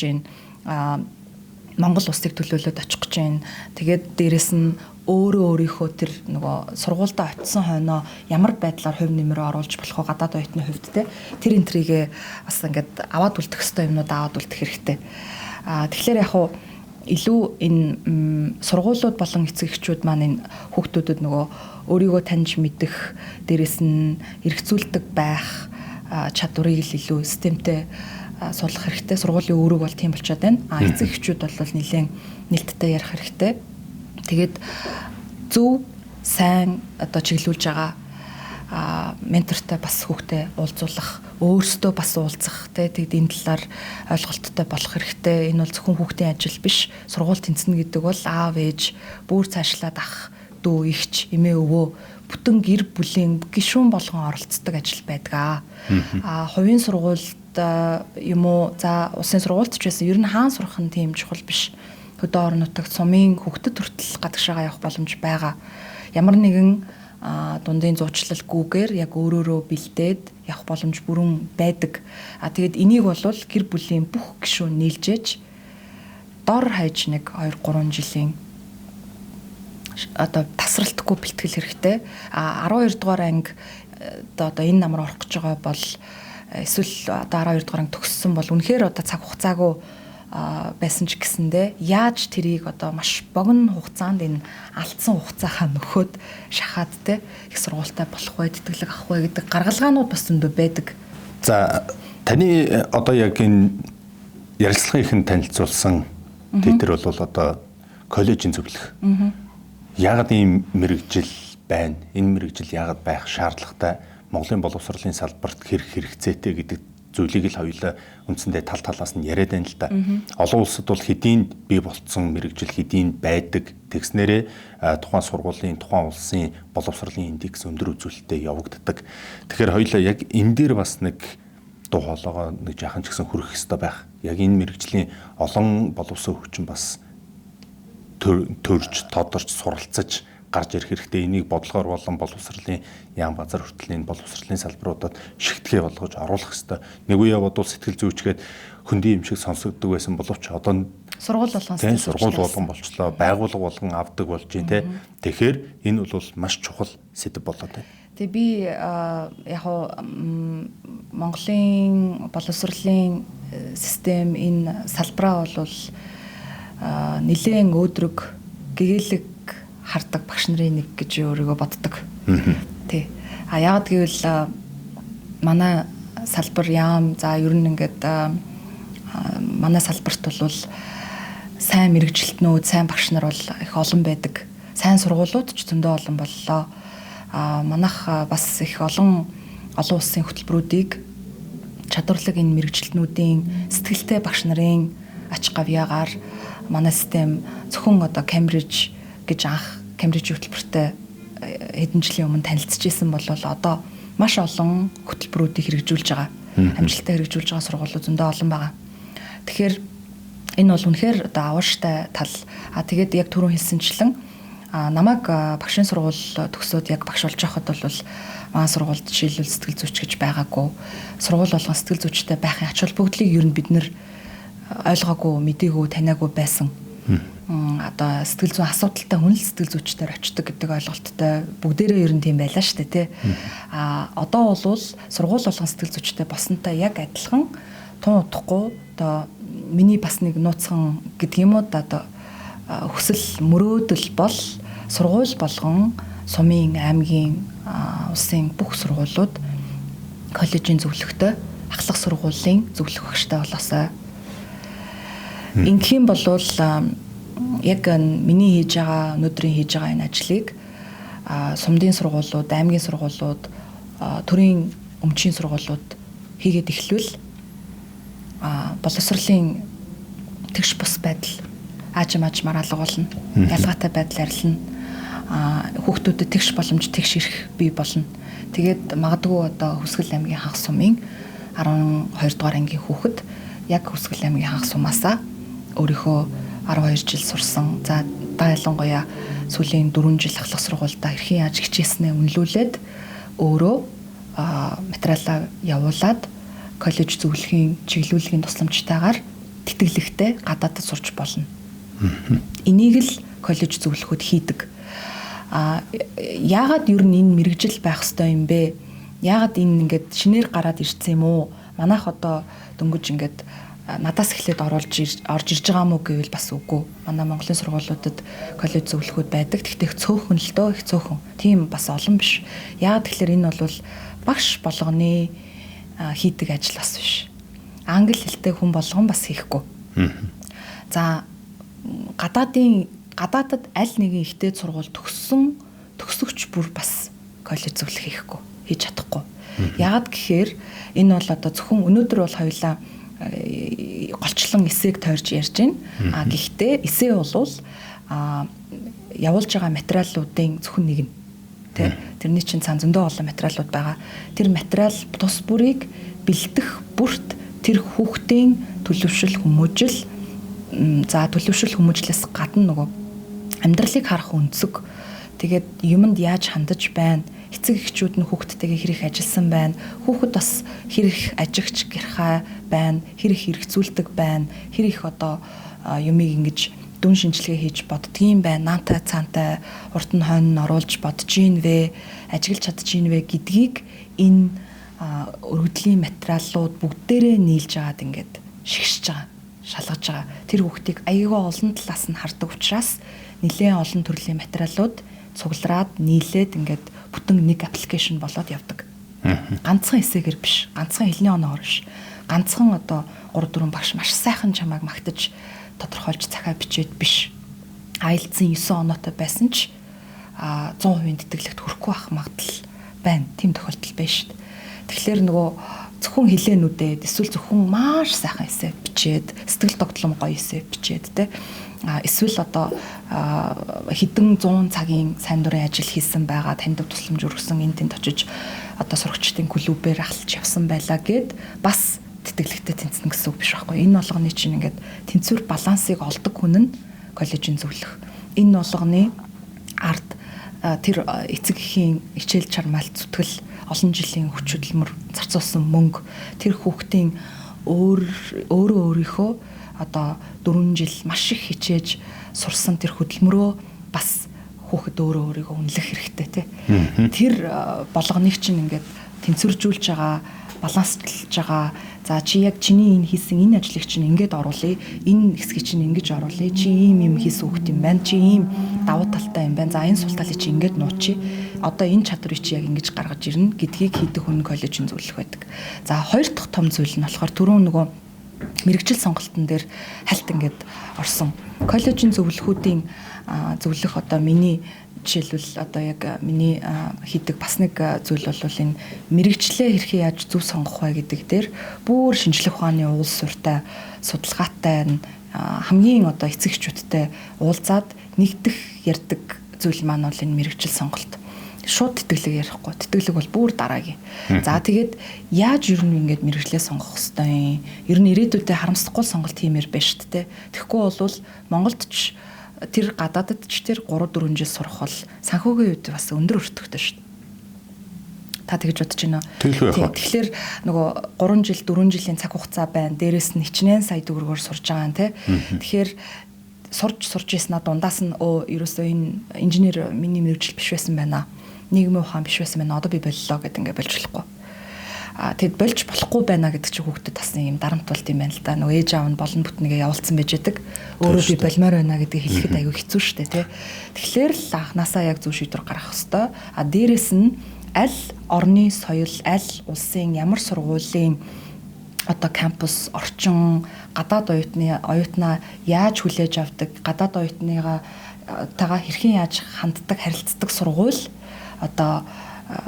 байна. Монгол улсыг төлөөлөд очих гэж байна. Тэгээд дээрэс нь өөрийнхөө тэр нөгөө сургуультай очисон хойноо ямар байдлаар хувь нэмрээ оруулж болох вэ гадаад оюутны хувьд те тэр энтрийг бас ингээд аваад үлдэх хэвээр юмнууд аваад үлдэх хэрэгтэй. Тэгэхээр яг хуу илүү энэ сургуулиуд болон эцэг эхчүүд маань энэ хүүхдүүдэд нөгөө өөрийгөө таньж мэдэх дээрэс нь эргцүүлдэг байх чадварыг л илүү системтэй суулгах хэрэгтэй. Сургуулийн үүрэг бол тийм болчиход байна. Эцэг эхчүүд бол нэлээд нээлттэй ярих хэрэгтэй. Тэгээд зөв сайн одоо чиглүүлж байгаа ментортой бас хүүхдэд уулзуулах, өөрсдөө бас уулзах тэгээд энэ талаар ойлголттой болох хэрэгтэй. Энэ бол зөвхөн хүүхдийн ажил биш. Сургууль тэнцэнэ гэдэг бол аав ээж бүр цаашлаад ах дүү ихч эмээ өвөө бүтэн гэр бүлийн гишүүн болгон оролцдог ажил байдаг. Хувийн сургуульд юм уу за улсын сургуульд ч байсан ер нь хаан сурах нь тийм чухал биш. Хөдөө орон нутагт сумын хүүхдэд хүртэл гадагшаага явах боломж байгаа. Ямар нэгэн дундын зуучлалгүйгээр яг өөрөөрөө бэлдээд явах боломж бүрэн байдаг. Тэгээд энийг бол гэр бүлийн бүх гишүүн нийлжээж дор хаяж нэг 2-3 жилийн одоо тасралтгүй бэлтгэл хэрэгтэй. 12 дугаар анги одоо энэ намар орох гэж байгаа бол эсвэл одоо 12 дугаар анги төгссөн бол үнэхээр одоо цаг хугацаагүй байсан ч гэсэндээ яаж тэрийг одоо маш богино хугацаанд энэ алдсан хугацаахаа нөхөд шахаад те их сургуультай болох вэ, тэтгэлэг авах вэ гэдэг гаргалгаанууд бас зөндөө байдаг. За таны одоо яг энэ ярилцлагын ихэнд танилцуулсан тэтэр бол одоо коллежийн зөвлөх. Яагаад ийм мэрэгжил байна? Энэ мэрэгжил яагаад байх шаардлагатай? Монголын боловсролын салбарт хэрэгцээтэй гэдэг зүйлийг л хоёулаа үндсэндээ тал талаас нь яриад байна л да. Олон улсад бол хэдийн бий болцсон мэрэгжил хэдийн байдаг тэгснээрээ тухайн сургуулийн тухайн улсын боловсролын индекс өндөр үзүүлэлттэй явагддаг. Тэгэхээр хоёулаа яг энэ дээр бас нэг дуу хоолойгоо нэг жаахан ч гэсэн хүрэх хэрэгтэй байх. Яг энэ мэрэгжлийн олон боловсон хүчин бас төрж тодорч суралцаж гарч ирэх хэрэгтэй. Энийг бодлогоор болон боловсролын яам базар хүртэл энэ боловсролын салбаруудад шигтлээ болгож оруулах хэрэгтэй. Нэг үе бодвол сэтгэл зүйчгээд хөндөй юм шиг сонсогддог байсан боловч одоо сургууль болгон сургууль болгон болчлоо, байгууллага болгон авдаг болж байна те. Тэгэхээр энэ бол маш чухал сэдв болоод байна. Тэгээ би яг Монголын боловсролын систем энэ салбараа бол нэлээд өөдрөг гэгээлэг хардаг багш нарын нэг гэж өөрийгөө боддог. Тий. Яагаад гэвэл манай салбар яам за ер нь ингээд манай салбарт бол сайн мэрэгжилтнүүд, сайн багш нар бол их олон байдаг. Сайн сургуулиуд ч зөндөө олон боллоо. Манайх бас их олон улсын хөтөлбөрүүдийг чадварлаг энэ мэрэгжилтнүүдийн сэтгэлтэй багш нарын ач гавьяагаар манай систем зөвхөн одоо Кембриж гэж анх Кембрижийн хөтөлбөртэй хэдэн жилийн өмнө танилцчихсан бол одоо маш олон хөтөлбөрүүдийг хэрэгжүүлж байгаа. Амжилттай хэрэгжүүлж байгаа сургуулиуд зөндөө олон байгаа. Тэгэхээр энэ бол үнэхээр одоо авууштай тал. Тэгээд яг түрүүн хэлсэнчлэн намайг багшийн сургууль төгсөөд яг багш болж байхад бол маань сургуульд жишээлбэл сэтгэл зүйч гэж байгаагүй. Сургууль болгон сэтгэл зүйчтэй байхын ач холбогдлыг ер нь бид нэр ойлгоогүй, мэдээгүй, таниагүй байсан. Одоо сэтгэл зүйн асуудалтай хүн л сэтгэл зүйчдээр очдог гэдэг ойлголттой бүгдээрээ ер нь тийм байлаа шүү дээ, тий. Одоо бол сургууль болгон сэтгэл зүйчтэй босонтой яг адилхан тун утахгүй одоо миний бас нэг нууцхан гэдэг юм уу одоо хүсэл мөрөөдөл бол сургууль болгон сумын, аймгийн, улсын бүх сургуулиуд коллежийн зөвлөгтэй ахлах сургуулийн зөвлөх багштай болоосай. Ингэх юм бол яг миний хийж байгаа өнөөдрийн хийж байгаа энэ ажлыг сумдын сургуулиуд, аймгийн сургуулиуд, төрийн өмчийн сургуулиуд хийгээд эхлүүл боловсролын тэгш бус байдал аажмаж маргаалга болно. Ялгаатай байдал арилна. Хүүхдүүдэд тэгш боломж тэгш ирэх бий болно. Тэгээд магадгүй одоо Хүсгэл аймгийн хагас сумын 12 дугаар ангийн хүүхэд яг Хүсгэл аймгийн хагас сумаасаа өөрийнхөө 12 жил сурсан. За ялангуяа сүүлийн 4 жил ахлах сургуультай хэрхэн яаж хичээснээ үнэлүүлээд өөрөө материалаа явуулаад коллеж зөвлөхийн чиглүүлгийн тусламжтайгаар тэтгэлэгтэй гадаадд сурч болно. Энийг л коллеж зөвлөхөд хийдэг. Яагаад ер нь энэ мэрэгжил байх ёстой юм бэ? Яагаад энэ ингээд шинээр гараад ирсэн юм уу? Манайх одоо дөнгөж ингээд надаас эхлээд орж ирж байгаа мó гэвэл бас үгүй. Манай Монголын сургуулиудад коллеж зөвлөхөд байдаг. Тэгтээ цөөхөн л дөө, их цөөхөн. Тийм бас олон биш. Яагаад тэгэхээр энэ бол багш болгоны хийдэг ажил бас биш. Англи хэлтэй хүн болгон бас хийхгүй. За гадаадад аль нэгэн ихтэй сургууль төгсөгч бүр бас коллеж зөвлөх хийхгүй, хийж чадахгүй. Яагаад гэхээр энэ бол одоо зөвхөн өнөөдөр бол хоёулаа голчлон эсээг тойрж ярьж байна. Гэхдээ эсээ бол явуулж байгаа материалуудын зөвхөн нэг нь. Тэрний чинь цаана зөндөө олон материалууд байгаа. Тэр материал тус бүрийг бэлдэх бүрт тэр хүүхдийн төлөвшил хүмүүжил хүмүүжлээс гадна нөгөө амьдралыг харах өнцөг тэгээд юмд яаж хандаж байна, эцэг эхчүүд нь хүүхдтэйгээ хэрэг ажилласан байна, хүүхэд бас хэрэг ажигч гэрхай байна, хэрэг хэрэгцүүлдэг байна, хэрэг одоо юмыг ингэж дүн шинжилгээ хийж боддгийм байна, наантай цаантай урд нь хойно нь оруулж бодож ийн вэ, ажиглаж чадж ийн вэ гэдгийг энэ өргөдлийн материалууд бүгдээрээ нийлж аваад ингээд шигшж байгаа, шалгаж байгаа. Тэр хүүхдийг аягаа олон талаас нь хардаг учраас нэлээд олон төрлийн материалууд цуглараад нийлээд ингээд бүтэн нэг аппликейшн болоод явдаг. Ганцхан эсээгээр биш, ганцхан хэлний оноогоор биш. Ганцхан одоо 3-4 багш маш сайхан чамайг магтаж тодорхойлж захаа бичээд биш. IELTS-ийн 9 оноотой байсан ч 100% тэтгэлэгт хүрэхгүй байх магадлал байна. Тийм тохиолдол байна шүү дээ. Тэгэхээр нөгөө зөвхөн хэлээнүүдэд эсвэл зөвхөн маш сайхан эссе бичээд сэтгэл тогтлом гоё эссе бичээд те эсвэл одоо хэдэн 100 цагийн сайн дурын ажил хийсэн байгаа, танд тусламж өргөсөн, энэ тэнд очиж одоо сурагчдын клубээр ахалж явсан байлаа гэд бас тэтгэлэгтэй тэнцэнэ гэсэн үг биш байхгүй. Энэ болгоны чинь ингээд тэнцвэр балансыг олдог хүн нь коллежийн зөвлөх. Энэ болгоны ард тэр эцэг эхийн хичээл чармаалт зүтгэл олон жилийн хүч хөдөлмөр зарцуулсан мөнгө тэр хүүхдийн өөрөө өөрийнхөө одоо 4 жил маш их хичээж сурсан тэр хөдөлмөрөө бас хүүхэд өөрөө өөрийгөө үнэлэх хэрэгтэй тий. Тэр болгоныг чинь ингээд тэнцвэржүүлж байгаа, баланслж байгаа. За чи яг чиний энэ хийсэн энэ ажлыг чинь ингээд оруулъя. Энэ хэсгийг чинь ингэж оруулъя. Чи ийм хийсэн хүүхд юм байна. Чи ийм давуу талтай юм байна. За энэ сул талыг чи ингээд нуучи. Одоо энэ чадварыг чи яг ингэж гаргаж ирнэ гэдгийг хийдэг хүн коллежийн зөвлөх байдаг. За хоёр дахь том зүйл нь болохоор түрүүн нөгөө мэрэгжил сонголтын дээр хальт ингээд орсон. Коллежийн зөвлөхүүдийн зөвлөх одоо миний жишээлбэл одоо яг миний хийдэг бас нэг зүйл бол энэ мэрэгчлээ хэрхэн яаж зөв сонгох вэ гэдэг дээр бүр шинжлэх ухааны уул суурьтай судалгаатай хамгийн одоо эцэг эхчүүдтэй уулзаад нэгдэх ярьдаг зүйл маань бол энэ мэрэгжил сонголт. Шууд тэтгэлэг ярихгүй. Тэтгэлэг бол бүр дараагийн. За тэгээд яаж ер нь ингэж мэрэгчлээ сонгох хэвтэй юм? Ер нь ирээдүйдээ харамсахгүй сонголт хиймээр байна шүү дээ. Тэгэхгүй бол Монголд ч тэр гадаадд ч тэр 3-4 жил сурах бол санхүүгийн үед бас өндөр өртөгтэй шүү дээ. Та тэгж бодож байна уу? Тэгэхээр нөгөө 3 жил 4 жилийн цаг хугацаа байна. Дээрээс нь хичнээн сая төгрөгөөр сурж байгаа юм те. Тэгэхээр сурж ийснаа дундаас нь ерөөсөө энэ инженер миний мэрэгжил биш байсан байна. Нийгмийн ухаан биш байсан байна. Одоо би боллоо гэдэг ингээ болж болохгүй. Тэгэд болж болохгүй байна гэдэг чинь хүүхдэд тасна юм дарамт болт юм байна л да. Нөгөө ээж аав нь болон бүтнийгээ явуулсан байж байдаг. Өөрөө би болмоор байна гэдгийг хэлэхэд аюу хэцүү шттэ тий. Тэгэхээр л анханасаа яг зөв шийдвэр гаргах хэвээр. Дээрэс нь аль орны соёл, аль улсын ямар сургуулийн одоо кампус, орчин, гадаад оюутнаа яаж хүлээж авдаг, гадаад оюутныгаа тагаа хэрхэн яаж ханддаг, харилцдаг сургууль одоо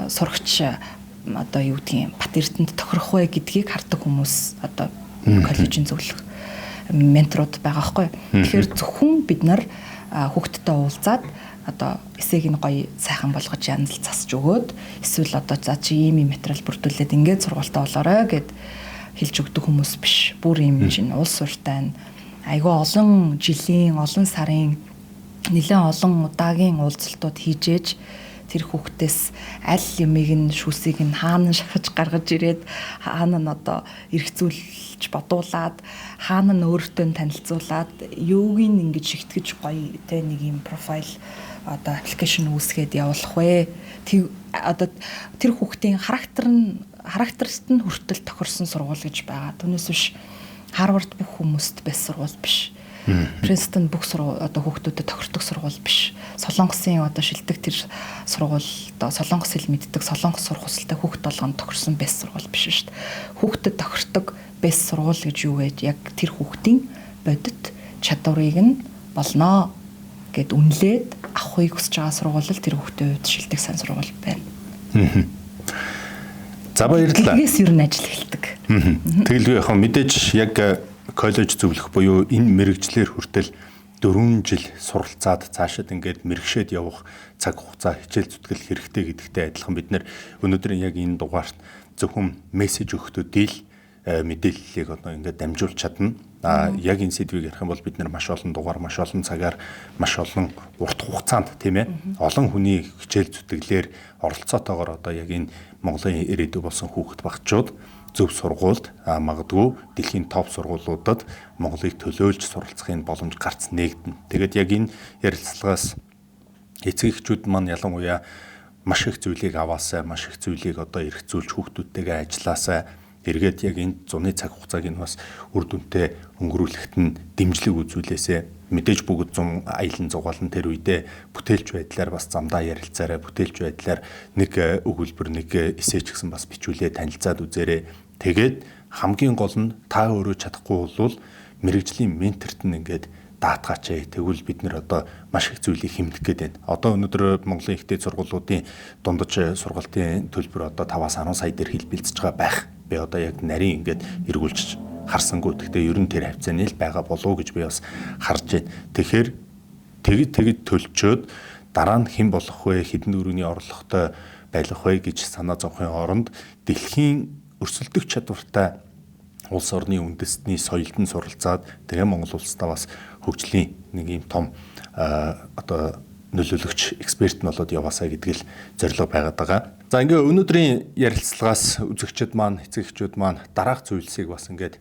сурагч одоо юу гэдгийг бат эрдэнэт тохирох вэ гэдгийг хардаг хүмүүс одоо коллежийн зөвлөх менторууд байгаа байхгүй. Тэгэхээр зөвхөн бид нар хүүхдтэй уулзаад одоо эсэгийг нь гоё сайхан болгож янзал засч өгөөд эсвэл одоо за чи ийм материал бүрдүүлээд ингээд сургуультаа болоорой гэд хэлж өгдөг хүмүүс биш. Бүр ийм чинь улс уртай айгүй олон жилийн, олон сарын нэлээд олон удаагийн уулзалтууд хийжээж тэр хүүхдээс аль юмыг нь шүүсийг нь хаана шахаж гаргаж ирээд хаана нь одоо эргцүүлж бодуулаад хаана нь өөртөө танилцуулаад юуг нь ингэж шигтгэж гоё тэ нэг юм профайл одоо аппликейшн үүсгээд явуулах вэ. Одоо тэр хүүхдийн характерт нь хүртэл тохирсон сургууль гэж байгаа. Түүнээс биш Харвард бүх хүмүүст байсан сургууль биш. Принстон бүх одоо хүүхдүүдэд тохирдог сургууль биш. Солонгосын одоо шилдэг тэр сургууль одоо солонгос хэл мэддэг солонгос сурах хүсэлтэй хүүхд болгонд тохирсон бэс сургууль биш шүү дээ. Хүүхдэд тохирдог бэс сургууль гэж юу вэ? Яг тэр хүүхдийн бодит чадварыг нь болноо гэд үнэлээд авахыг хүсэж байгаа сургууль л тэр хүүхдийн хувьд шилдэг сайн сургууль байна. За баярлалаа. Тэгээс ер нь ажил эхэлдэг. Тэгэлгүй яг мэдээж яг коллеж зөвлөх буюу энэ мэрэгчлэр хүртэл 4 жил суралцаад цаашид ингээд мэрэгшээд явах цаг хугацаа хичээл зүтгэл хэрэгтэй гэдэгтэй адилхан бид нэр өнөөдрийн яг энэ дугаарт зөвхөн мессеж өгөхөдөө л мэдээллийг одоо ингээд дамжуулж чадна. Яг энэ сэдвийг ярих юм бол бид нэр маш олон дугаар, маш олон цагаар, маш олон урт хугацаанд тийм ээ олон хүний хичээл зүтгэлээр оролцоотойгоор одоо яг энэ Монголын ирээдүй болсон хүүхэд багчууд зөв сургуульд магадгүй дэлхийн топ сургуулиудад Монголыг төлөөлж суралцахын боломж гарц нээгдэнэ. Тэгээд яг энэ ярилцлагаас эцэг эхчүүд маань ялангуяа маш их зүйлийг аваасаа, маш их зүйлийг одоо эргцүүлж хүүхдүүдтэйгээ ажилласаа эргээд яг энэ зуны цаг хугацааг нь бас үр дүнтэй өнгөрүүлэхэд нь дэмжлэг үзүүлээсэ мэдээж бүгд 100 аялан зугаалan тэр үедээ бүтээлч байдлаар бас замдаа ярилцаарай, бүтээлч байдлаар нэг өгүүлбэр нэг эсэж гэсэн бас бичүүлээ танилцаад үзээрэй. Тэгээд хамгийн гол нь та өөрөө чадахгүй бол мэрэгжлийн менторт нь ингээд даатгаач. Тэгвэл бид нэр одоо маш их зүйлийг хэмнэх гээд байна. Одоо өнөөдөр Монголын ихтэй сургуулиудын дундаж сургалтын төлбөр одоо 5-10 сая дээр хэлбэлцэж байгаа байх. Би одоо яг нарийн ингээд эргүүлж харсангүй. Гэхдээ ер нь тэр хавцааны л байгаа болов уу гэж би бас харж байна. Тэгэхээр тэгэд төлчөөд дараа нь хэн болох вэ? Хэдэн дөрөвний орлоготой байх вэ гэж санаа зовхын оронд дэлхийн өрсөлдөх чадвартай улс орны үндэстний соёлд нь суралцаад тэгээ Монгол улсдаа бас хөгжлийн нэг юм том одоо нөлөөлөгч эксперт нь болоод яваасаа гэдэг л зорилго байгаад байгаа. За ингээ өнөөдрийн ярилцлагаас үзэгчид маань, эцэгчүүд маань дараах зүйлсийг бас ингээд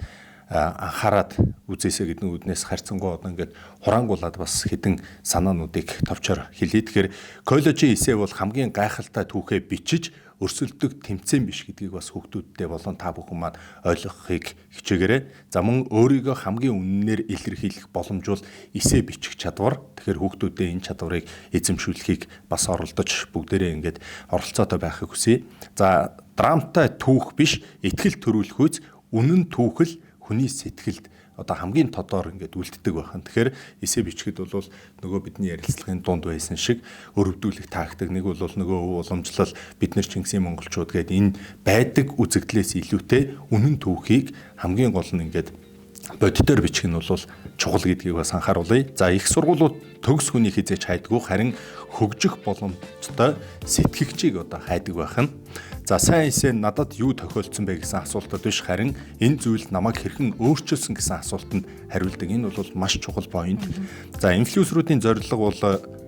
анхаарад үзээсэй гэдэг үднээс харьцангуй одоо ингээд хураангуулад бас хэдэн санаануудыг товчоор хэлье. Тэгэхээр коллежийн эссе бол хамгийн гайхалтай түүхээ бичиж өрсөлдөг тэмцээн биш гэдгийг бас хүүхдүүддээ болон та бүхэн маань ойлгохыг хичээгээрэй. За мөн өөрийгөө хамгийн үнэнээр илэрхийлэх боломжгүй эссе бичих чадвар. Тэгэхээр хүүхдүүдээ энэ чадварыг эзэмшүүлэхийг бас оролдож бүгдээрээ ингээд оролцоотой байхыг хүсье. За драмтай түүх биш, итгэл төрүүлэх үз, үнэн түүхэл хүний сэтгэлд одоо хамгийн тодор ингээд үлддэг байхan. Тэгэхээр эссе бичгэд бол нөгөө бидний ярилцлагын дунд байсан шиг өрөвдүүлэх тактик, нэг бол нөгөө уламжлал, бид нар Чингисийн монголчууд гэдэг энэ байдаг үзэгдлээс илүүтэй үнэн түүхийг хамгийн гол нь ингээд бодитоор бичих нь бол чухал гэдгийг бас анхааруулъя. За их сургуулиуд төгс хүний хизээч хайдаггүй, харин хөгжих боломжтой сэтгэгчийг одоо хайдаг байхan. За сайн эсэ надад юу тохиолдсон бэ гэсэн асуултад биш, харин энэ зүйл намайг хэрхэн өөрчилсөн гэсэн асуултанд хариулдаг. Энэ бол маш чухал point. За инфлюенсеруудын зорилго бол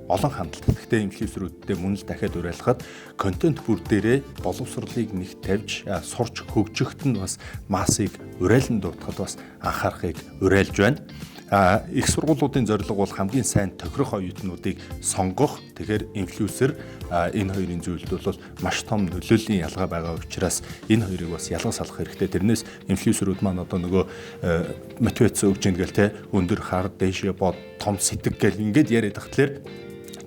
олон хандлт. Гэхдээ инфлюенсерүүдтэй мөн л дахиад уриалгахад контент бүр дээрээ боловсролыг нэг тавьж сурч хөгжихт нь бас массыг уриалан дуутахад бас анхаарахыг уриалж байна. Их сургуулиудын зорилго бол хамгийн сайн тохирох оюутнуудыг сонгох. Тэгэхээр инфлюенсер энэ хоёрын зүйлд бол маш том нөлөөлийн ялгаа байгаа учраас энэ хоёрыг бас ялгаа салах хэрэгтэй. Тэрнээс инфлюенсерүүд маань одоо нөгөө мотивац өгч ийн гэл те өндөр хар дэшээ бод том сэтг гэл ингээд яриад тахтлаар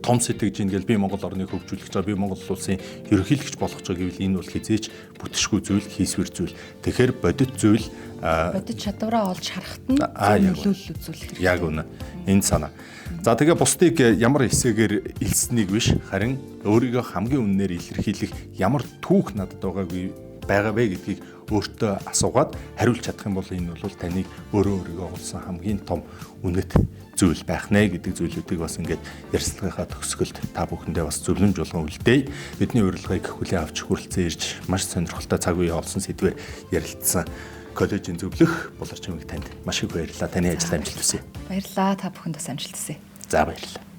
том сэтгэж ийн гэл би Монгол орныг хөгжүүлэх гэж, би Монгол улсын ерөнхийлөгч болох гэж гэвэл энэ бол хизээч бүтшгүй зүйл, хийсвэр зүйл. Тэгэхээр бодит зүйл бодит чадвараа олж харахад нь нөлөөлөл үзүүлэх хэрэгтэй. Яг үнэ. Энэ санаа. За тэгээ бусдыг ямар эсээгээр илснийг биш, харин өөрийгөө хамгийн үннээр илэрхийлэх ямар түүх надад байгаа вэ гэдгийг өөртөө асуугаад хариулж чадах юм бол энэ бол таныг өөрийгөө олсон хамгийн том үнэт зүйл байх нэ гэдэг зүйлүүдийг бас ингээд ярилцлагынхаа төгсгөлд та бүхэндээ бас зөвлөмж болгон үлдээе. Бидний урилгыг хүлээн авч хүрэлцэн ирж маш сонирхолтой цаг үе олсон сэдвээр ярилцсан коллежийн зөвлөх Булар Чимэг танд маш их баярлалаа. Таны ажилд амжилт хүсье. Баярлалаа. Та бүхэнд бас амжилт хүсье. За баярлалаа.